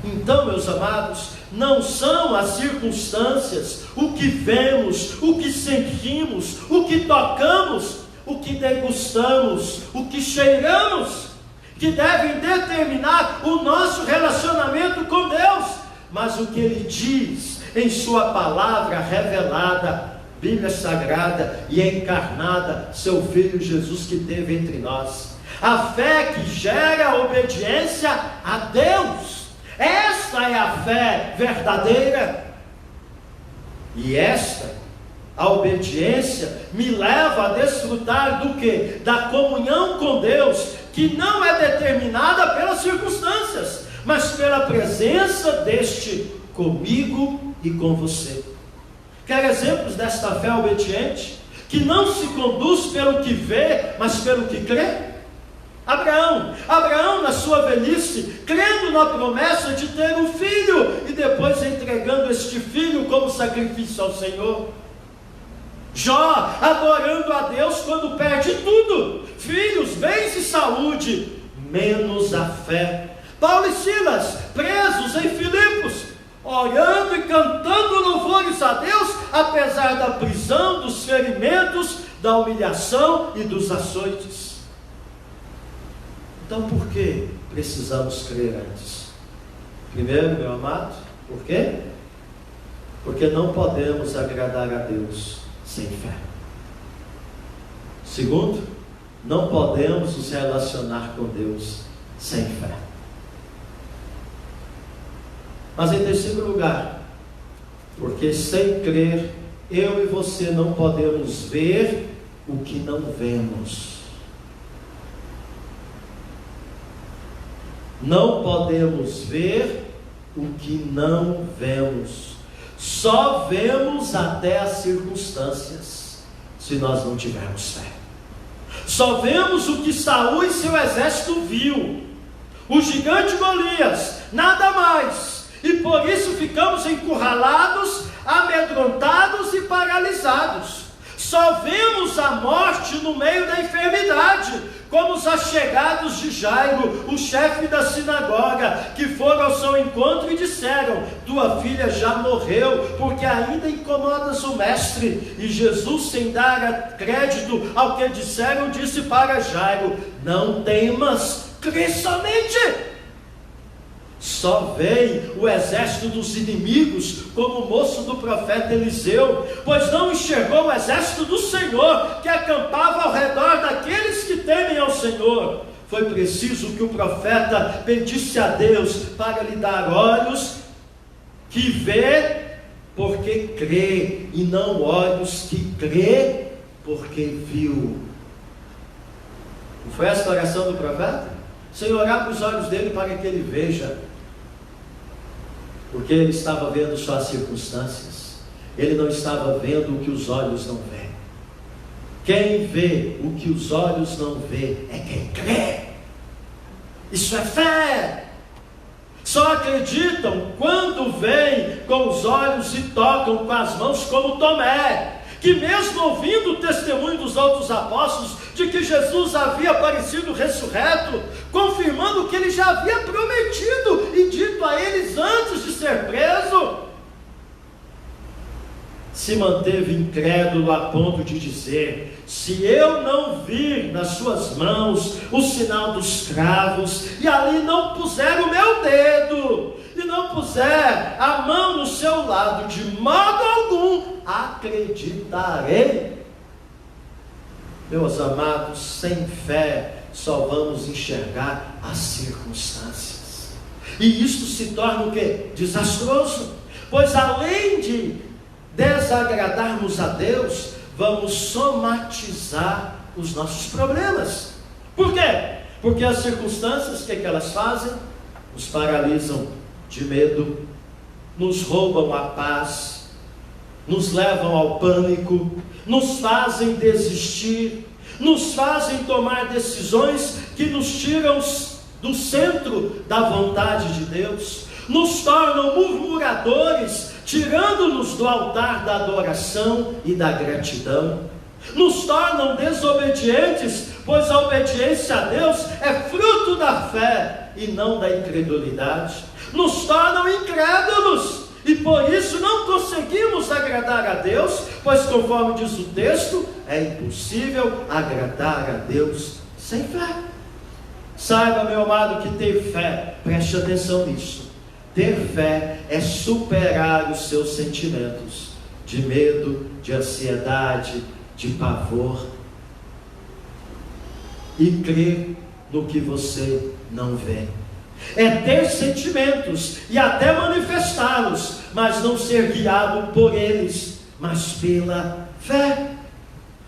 Então, meus amados, não são as circunstâncias, o que vemos, o que sentimos, o que tocamos, o que degustamos, o que cheiramos, que devem determinar o nosso relacionamento com Deus, mas o que Ele diz em sua palavra revelada, Bíblia Sagrada e encarnada, seu Filho Jesus que teve entre nós. A fé que gera obediência a Deus. Esta é a fé verdadeira. E a obediência me leva a desfrutar do quê? Da comunhão com Deus, que não é determinada pelas circunstâncias, mas pela presença deste comigo e com você. Quer exemplos desta fé obediente, que não se conduz pelo que vê, mas pelo que crê? Abraão na sua velhice, crendo na promessa de ter um filho, e depois entregando este filho como sacrifício ao Senhor. Jó, adorando a Deus quando perde tudo, filhos, bens e saúde, menos a fé. Paulo e Silas, presos em Filipos, orando e cantando louvores a Deus, apesar da prisão, dos ferimentos, da humilhação e dos açoites. Então, por que precisamos crer antes? Primeiro, meu amado, por quê? Porque não podemos agradar a Deus sem fé. Segundo, não podemos nos relacionar com Deus sem fé. Mas em terceiro lugar, porque sem crer, eu e você não podemos ver o que não vemos. Não podemos ver o que não vemos. Só vemos até as circunstâncias, se nós não tivermos fé. Só vemos o que Saul e seu exército viu, o gigante Golias, nada mais. E por isso ficamos encurralados, amedrontados e paralisados. Só vemos a morte no meio da enfermidade, como os achegados de Jairo, o chefe da sinagoga, que foram ao seu encontro e disseram: tua filha já morreu, porque ainda incomodas o mestre. E Jesus, sem dar crédito ao que disseram, disse para Jairo: não temas, crê somente. Só veio o exército dos inimigos, como o moço do profeta Eliseu, pois não enxergou o exército do Senhor, que acampava ao redor daqueles que temem ao Senhor. Foi preciso que o profeta pedisse a Deus para lhe dar olhos que vê porque crê, e não olhos que crê porque viu. Não foi essa a oração do profeta? Senhor, abre os olhos dele para que ele veja, porque ele estava vendo só as circunstâncias, ele não estava vendo o que os olhos não veem. Quem vê o que os olhos não vê é quem crê. Isso é fé. Só acreditam quando veem com os olhos e tocam com as mãos, como Tomé, que mesmo ouvindo o testemunho dos outros apóstolos de que Jesus havia aparecido ressurreto, confirmando o que ele já havia prometido e dito a eles antes de ser preso, se manteve incrédulo a ponto de dizer: se eu não vir nas suas mãos o sinal dos cravos, e ali não puser o meu dedo, e não puser a mão no seu lado, de modo algum acreditarei. Meus amados, sem fé só vamos enxergar as circunstâncias, e isto se torna o quê? Desastroso, pois além de desagradarmos a Deus, vamos somatizar os nossos problemas. Por quê? Porque as circunstâncias, o que elas fazem? Nos paralisam de medo, nos roubam a paz, nos levam ao pânico, nos fazem desistir, nos fazem tomar decisões que nos tiram do centro da vontade de Deus, nos tornam murmuradores, tirando-nos do altar da adoração e da gratidão. nos tornam desobedientes, pois a obediência a Deus é fruto da fé e não da incredulidade. Nos tornam incrédulos, e por isso não conseguimos agradar a Deus, pois conforme diz o texto, é impossível agradar a Deus sem fé. Saiba, meu amado, que ter fé, preste atenção nisso, ter fé é superar os seus sentimentos de medo, de ansiedade, de pavor, e crer no que você não vê. É ter sentimentos e até manifestá-los, mas não ser guiado por eles, mas pela fé.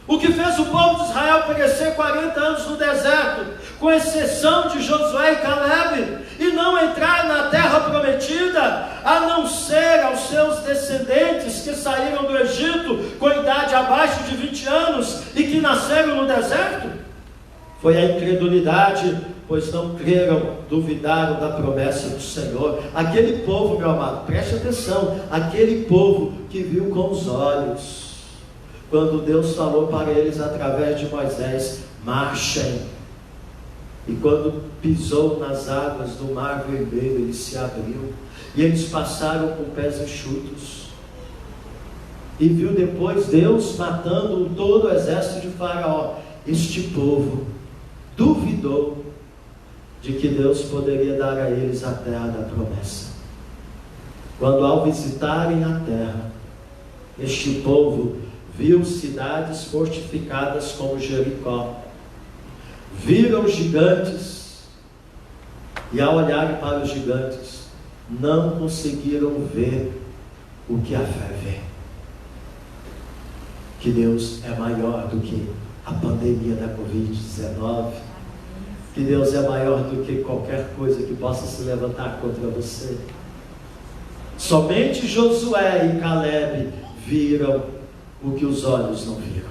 O que fez o povo de Israel perecer 40 anos no deserto, com exceção de Josué e Caleb, e não entrar na terra prometida, a não ser aos seus descendentes que saíram do Egito com idade abaixo de 20 anos e que nasceram no deserto? Foi a incredulidade, pois não creram, duvidaram da promessa do Senhor. Aquele povo, meu amado, preste atenção, aquele povo que viu com os olhos, quando Deus falou para eles através de Moisés: marchem. E quando pisou nas águas do Mar Vermelho, ele se abriu, e eles passaram com pés enxutos. E viu depois Deus matando todo o exército de Faraó. Este povo duvidou de que Deus poderia dar a eles a terra da promessa. Quando ao visitarem a terra, este povo viu cidades fortificadas como Jericó, viram gigantes, e ao olharem para os gigantes, não conseguiram ver o que a fé vê. Que Deus é maior do que a pandemia da Covid-19, que Deus é maior do que qualquer coisa que possa se levantar contra você. Somente Josué e Caleb viram o que os olhos não viram.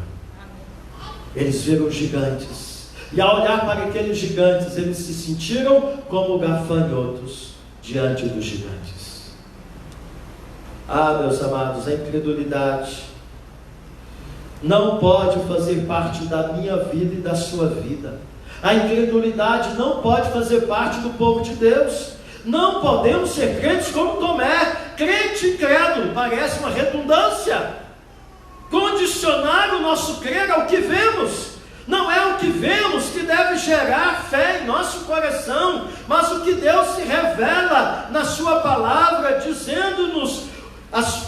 Eles viram gigantes, e ao olhar para aqueles gigantes, eles se sentiram como gafanhotos diante dos gigantes. Ah, meus amados, a incredulidade não pode fazer parte da minha vida e da sua vida. A incredulidade não pode fazer parte do povo de Deus. Não podemos ser crentes como Tomé. Crente e crédulo parece uma redundância. Condicionar o nosso crer ao que vemos. Não é o que vemos que deve gerar fé em nosso coração, mas o que Deus se revela na sua palavra, dizendo-nos,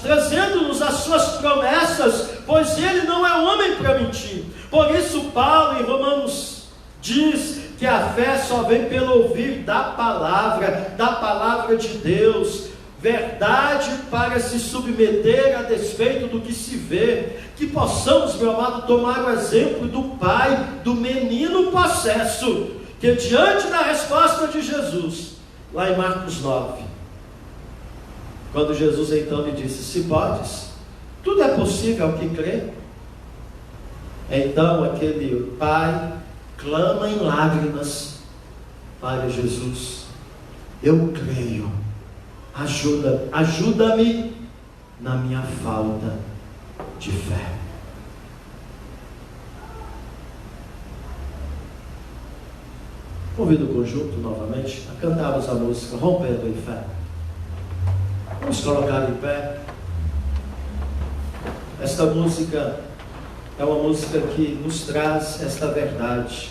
trazendo-nos as suas promessas, pois Ele não é homem para mentir. Por isso Paulo em Romanos diz que a fé só vem pelo ouvir da palavra de Deus, verdade para se submeter a despeito do que se vê. Que possamos, meu amado, tomar o exemplo do pai do menino possesso, que diante da resposta de Jesus, lá em Marcos 9, quando Jesus então lhe disse: se podes, tudo é possível ao que crê. Então aquele pai clama em lágrimas para Jesus: eu creio, ajuda-me na minha falta de fé. Convido o conjunto novamente a cantarmos a música Rompendo em Fé. Vamos colocar em pé. Esta música é uma música que nos traz esta verdade,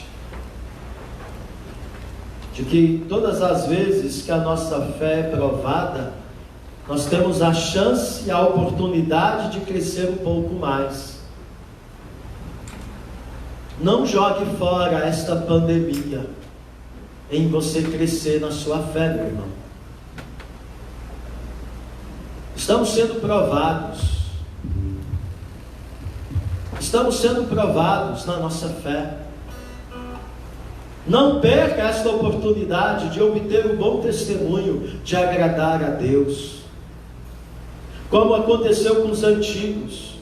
de que todas as vezes que a nossa fé é provada, nós temos a chance e a oportunidade de crescer um pouco mais. Não jogue fora esta pandemia em você crescer na sua fé, meu irmão. Estamos sendo provados. Estamos sendo provados na nossa fé. Não perca esta oportunidade de obter um bom testemunho, de agradar a Deus. Como aconteceu com os antigos,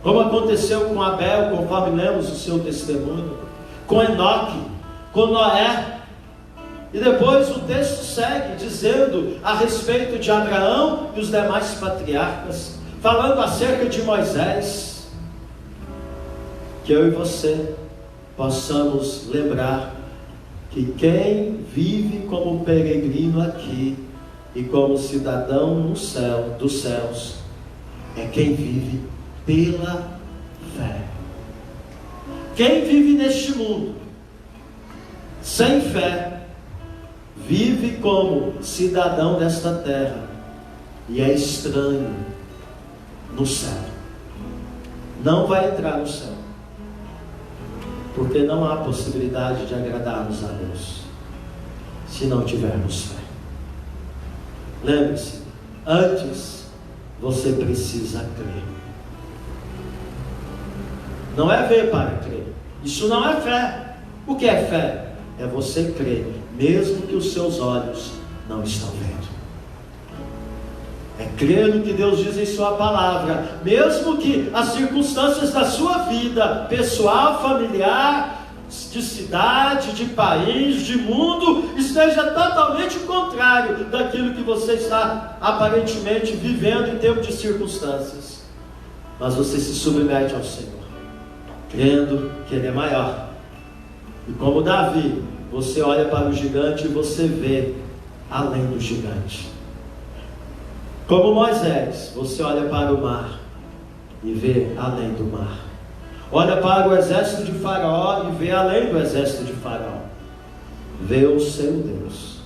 como aconteceu com Abel, conforme lemos o seu testemunho, com Enoque, com Noé. E depois o texto segue dizendo a respeito de Abraão e os demais patriarcas, falando acerca de Moisés. que eu e você possamos lembrar que quem vive como peregrino aqui e como cidadão no céu, dos céus, é quem vive pela fé. Quem vive neste mundo sem fé, vive como cidadão desta terra e é estranho no céu. Não vai entrar no céu, porque não há possibilidade de agradarmos a Deus se não tivermos fé. Lembre-se, antes você precisa crer. Não é ver para crer. Isso não é fé. O que é fé? É você crer, mesmo que os seus olhos não estão vendo. É crer no que Deus diz em sua palavra, mesmo que as circunstâncias da sua vida, pessoal, familiar, de cidade, de país, de mundo, esteja totalmente contrário daquilo que você está aparentemente vivendo em termos de circunstâncias. Mas você se submete ao Senhor, crendo que Ele é maior. E como Davi, você olha para o gigante e você vê além do gigante. Como Moisés, você olha para o mar e vê além do mar. Olha para o exército de Faraó e vê além do exército de Faraó. Vê o seu Deus,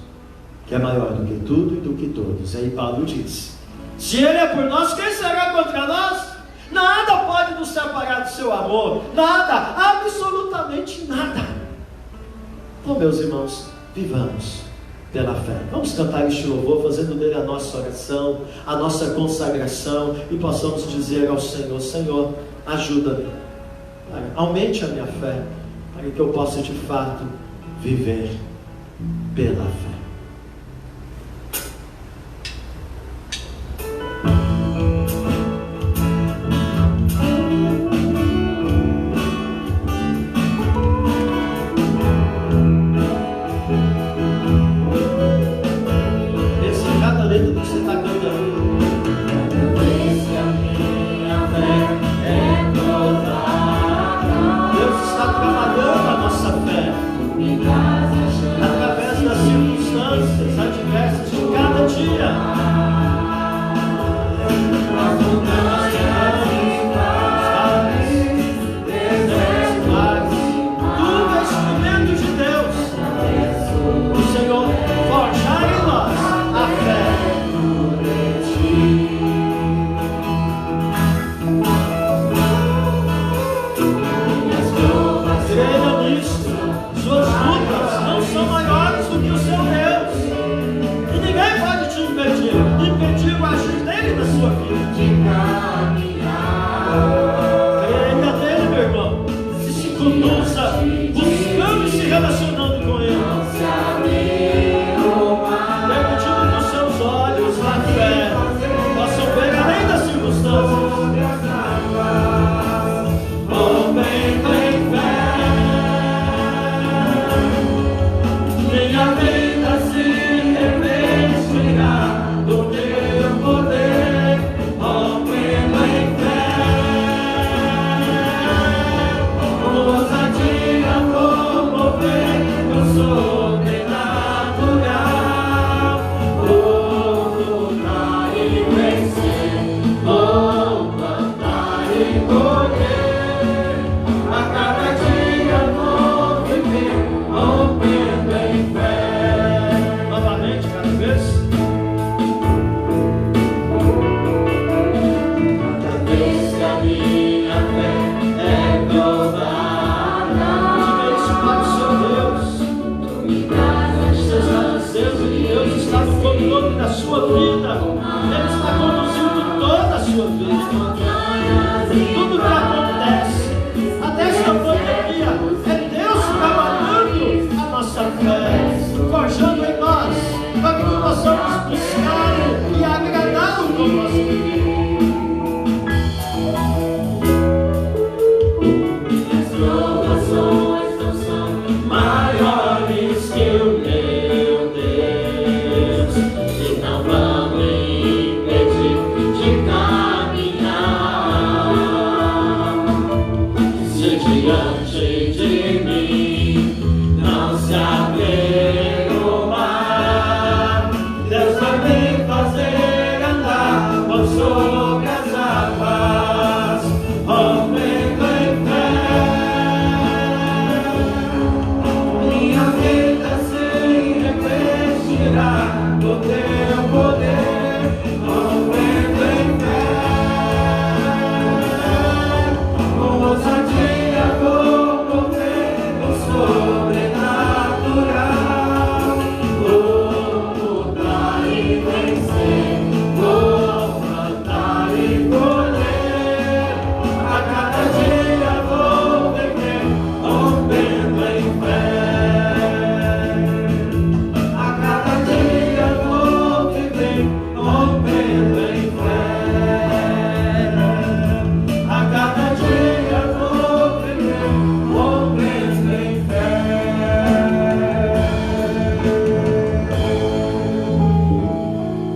que é maior do que tudo e do que todos. Aí Paulo diz: se Ele é por nós, quem será contra nós? Nada pode nos separar do seu amor. Nada, absolutamente nada. Então, meus irmãos, vivamos pela fé. Vamos cantar este louvor, fazendo dele a nossa oração, a nossa consagração, e possamos dizer ao Senhor: Senhor, ajuda-me, aumente a minha fé, para que eu possa de fato viver pela fé. Não vamos impedir de caminhar. Ser diante de mim, não se abrir o mar. Deus vai me fazer andar por sobre as águas, rompendo em fé. Minha vida se revestirá do teu poder, rompendo em fé. Com ousadia vou correr no sobrenatural. Vou mudar e vencer, vou plantar e colher. A cada dia vou viver, rompendo em fé. A cada dia vou viver, rompendo em fé. A cada dia vou viver, rompendo em fé.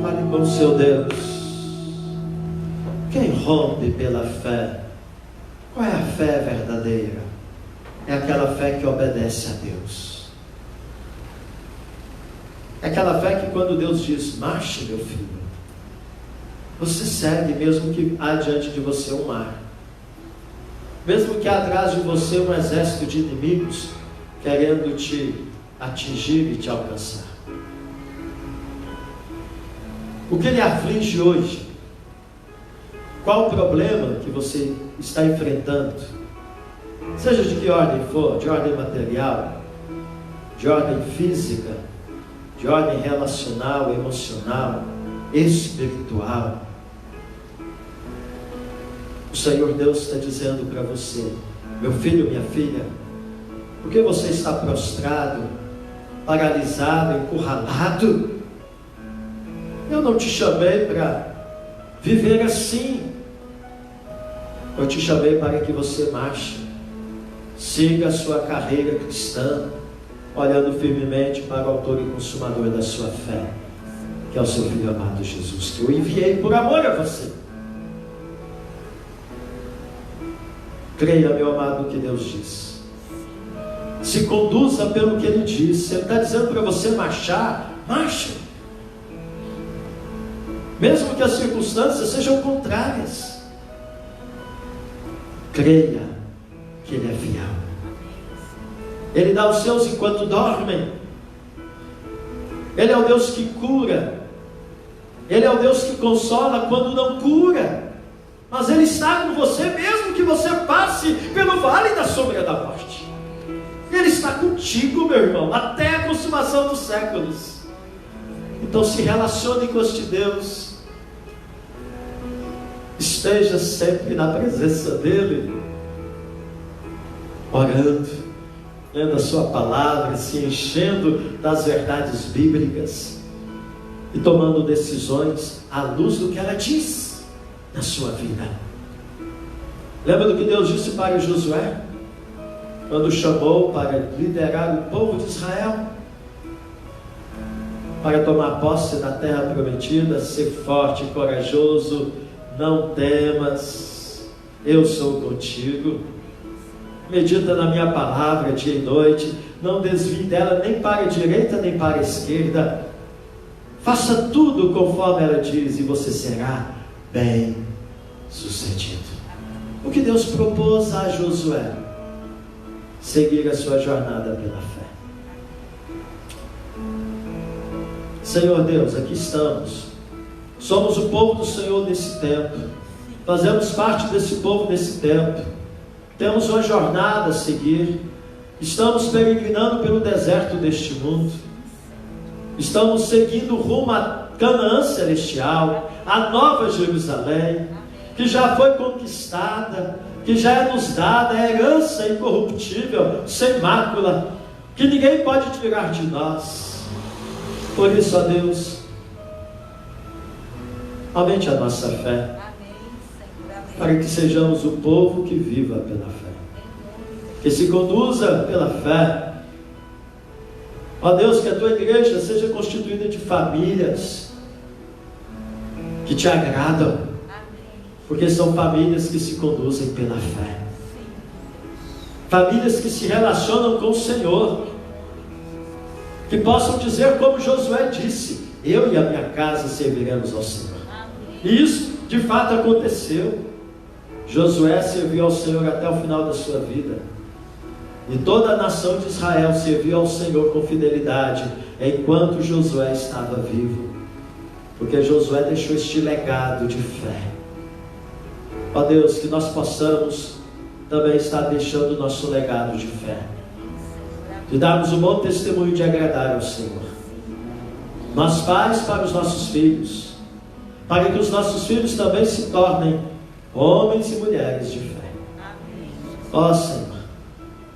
Fale com o seu Deus. Quem rompe pela fé? Qual é a fé verdadeira? É aquela fé que obedece a Deus. É aquela fé que quando Deus diz, marche meu filho, você segue mesmo que há diante de você um mar. Mesmo que há atrás de você um exército de inimigos querendo te atingir e te alcançar. O que lhe aflige hoje? Qual o problema que você está enfrentando? Seja de que ordem for, de ordem material, de ordem física, de ordem relacional, emocional, espiritual. O Senhor Deus está dizendo para você, meu filho, minha filha, por que você está prostrado, paralisado, encurralado? Eu não te chamei para viver assim. Eu te chamei para que você marche, siga a sua carreira cristã, olhando firmemente para o autor e consumador da sua fé, que é o seu Filho amado Jesus, que eu enviei por amor a você. Creia, meu amado, no que Deus diz. Se conduza pelo que Ele diz. Ele está dizendo para você marchar, marche. Mesmo que as circunstâncias sejam contrárias. Creia que Ele é fiel. Ele dá os seus enquanto dormem. Ele é o Deus que cura. Ele é o Deus que consola quando não cura. Mas Ele está com você mesmo que você passe pelo vale da sombra da morte. Ele está contigo, meu irmão, até a consumação dos séculos. Então se relacione com este Deus. Esteja sempre na presença dEle, orando, lendo a sua palavra, se enchendo das verdades bíblicas e tomando decisões à luz do que ela diz na sua vida. Lembra do que Deus disse para Josué, quando o chamou para liderar o povo de Israel, para tomar posse da terra prometida? Ser forte e corajoso, não temas, eu sou contigo. Medita na minha palavra dia e noite, não desvie dela nem para a direita nem para a esquerda. Faça tudo conforme ela diz e você será bem sucedido. O que Deus propôs a Josué? Seguir a sua jornada pela fé. Senhor Deus, aqui estamos. Somos o povo do Senhor nesse tempo. Fazemos parte desse povo nesse tempo. Temos uma jornada a seguir. Estamos peregrinando pelo deserto deste mundo. Estamos seguindo rumo a Canaã celestial, a Nova Jerusalém, que já foi conquistada, que já é nos dada, a herança incorruptível, sem mácula, que ninguém pode tirar de nós. Por isso, ó Deus, aumente a nossa fé, para que sejamos o povo que viva pela fé, que se conduza pela fé. Ó Deus, que a tua igreja seja constituída de famílias que te agradam, porque são famílias que se conduzem pela fé. famílias que se relacionam com o Senhor, que possam dizer como Josué disse: eu e a minha casa serviremos ao Senhor. E isso de fato aconteceu. Josué serviu ao Senhor até o final da sua vida, e toda a nação de Israel serviu ao Senhor com fidelidade enquanto Josué estava vivo, porque Josué deixou este legado de fé. Ó Deus, que nós possamos também estar deixando o nosso legado de fé, de darmos um bom testemunho de agradar ao Senhor. Nós pais para os nossos filhos, para que os nossos filhos também se tornem homens e mulheres de fé. Ó Senhor,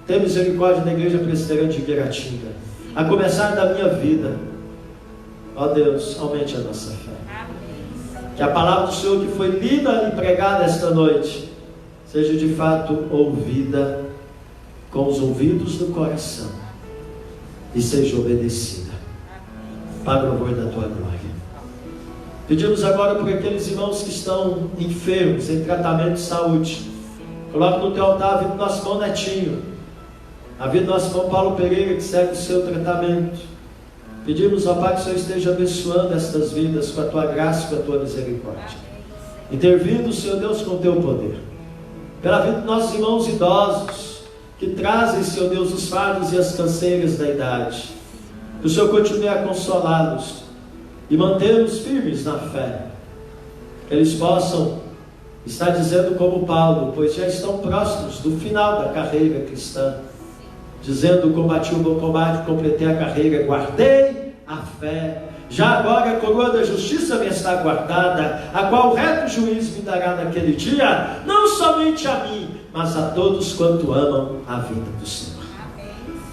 tem misericórdia da Igreja Presbiteriana de Guiratinga, a começar da minha vida. Ó Deus, aumente a nossa fé. Que a palavra do Senhor que foi lida e pregada esta noite seja de fato ouvida com os ouvidos do coração e seja obedecida para o louvor da tua glória. Pedimos agora por aqueles irmãos que estão enfermos, em tratamento de saúde. Coloca no teu altar a vida do nosso irmão Netinho, a vida do nosso irmão Paulo Pereira, que segue o seu tratamento. Pedimos, ó Pai, que o Senhor esteja abençoando estas vidas com a tua graça e com a tua misericórdia, intervindo, Senhor Deus, com o teu poder, pela vida dos nossos irmãos idosos, que trazem, Senhor Deus, os fardos e as canseiras da idade. Que o Senhor continue a consolá-los e mantê-los firmes na fé, que eles possam estar dizendo como Paulo, pois já estão próximos do final da carreira cristã, dizendo: combati o bom combate, completei a carreira, guardei a fé, já agora a coroa da justiça me está guardada, a qual o reto juiz me dará naquele dia, não somente a mim, mas a todos quanto amam a vida do Senhor.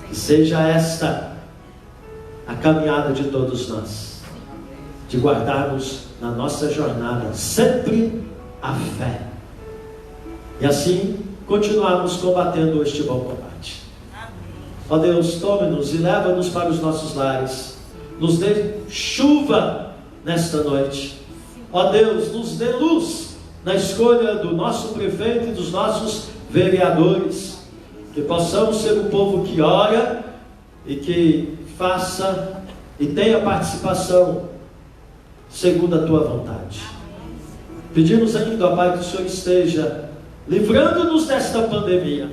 Que seja esta a caminhada de todos nós, de guardarmos na nossa jornada sempre a fé, e assim continuarmos combatendo este bom combate. Ó Deus, tome-nos e leva-nos para os nossos lares, nos dê chuva nesta noite. Ó Deus, nos dê luz na escolha do nosso prefeito e dos nossos vereadores, que possamos ser um povo que ora e que faça e tenha participação segundo a tua vontade. Pedimos ainda, ó Pai, que o Senhor esteja livrando-nos desta pandemia,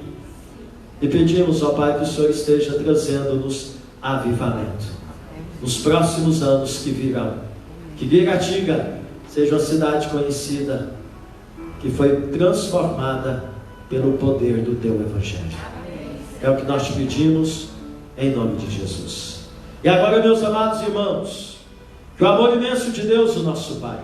e pedimos, ó Pai, que o Senhor esteja trazendo-nos avivamento nos próximos anos que virão. Que Guiratinga seja uma cidade conhecida, que foi transformada pelo poder do teu Evangelho. É o que nós te pedimos, em nome de Jesus. E agora, meus amados irmãos, que o amor imenso de Deus, o nosso Pai,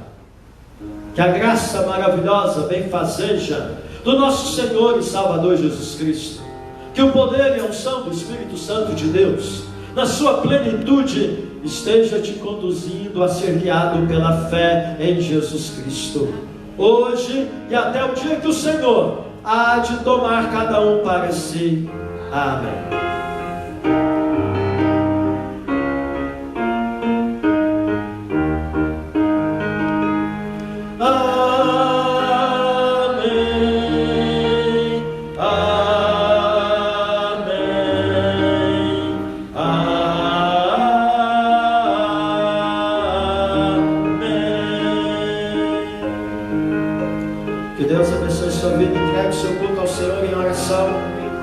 que a graça maravilhosa, benfazeja do nosso Senhor e Salvador Jesus Cristo, que o poder e a unção do Espírito Santo de Deus, na sua plenitude, esteja te conduzindo a ser guiado pela fé em Jesus Cristo, hoje e até o dia que o Senhor há de tomar cada um para si. Amém.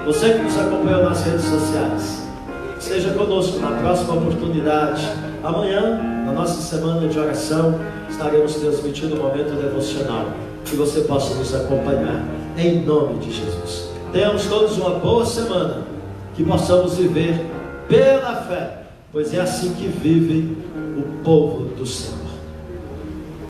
Você que nos acompanhou nas redes sociais, esteja conosco na próxima oportunidade. Amanhã, na nossa semana de oração, estaremos transmitindo um momento devocional, que você possa nos acompanhar, em nome de Jesus. Tenhamos todos uma boa semana, que possamos viver pela fé, pois é assim que vive o povo do Senhor.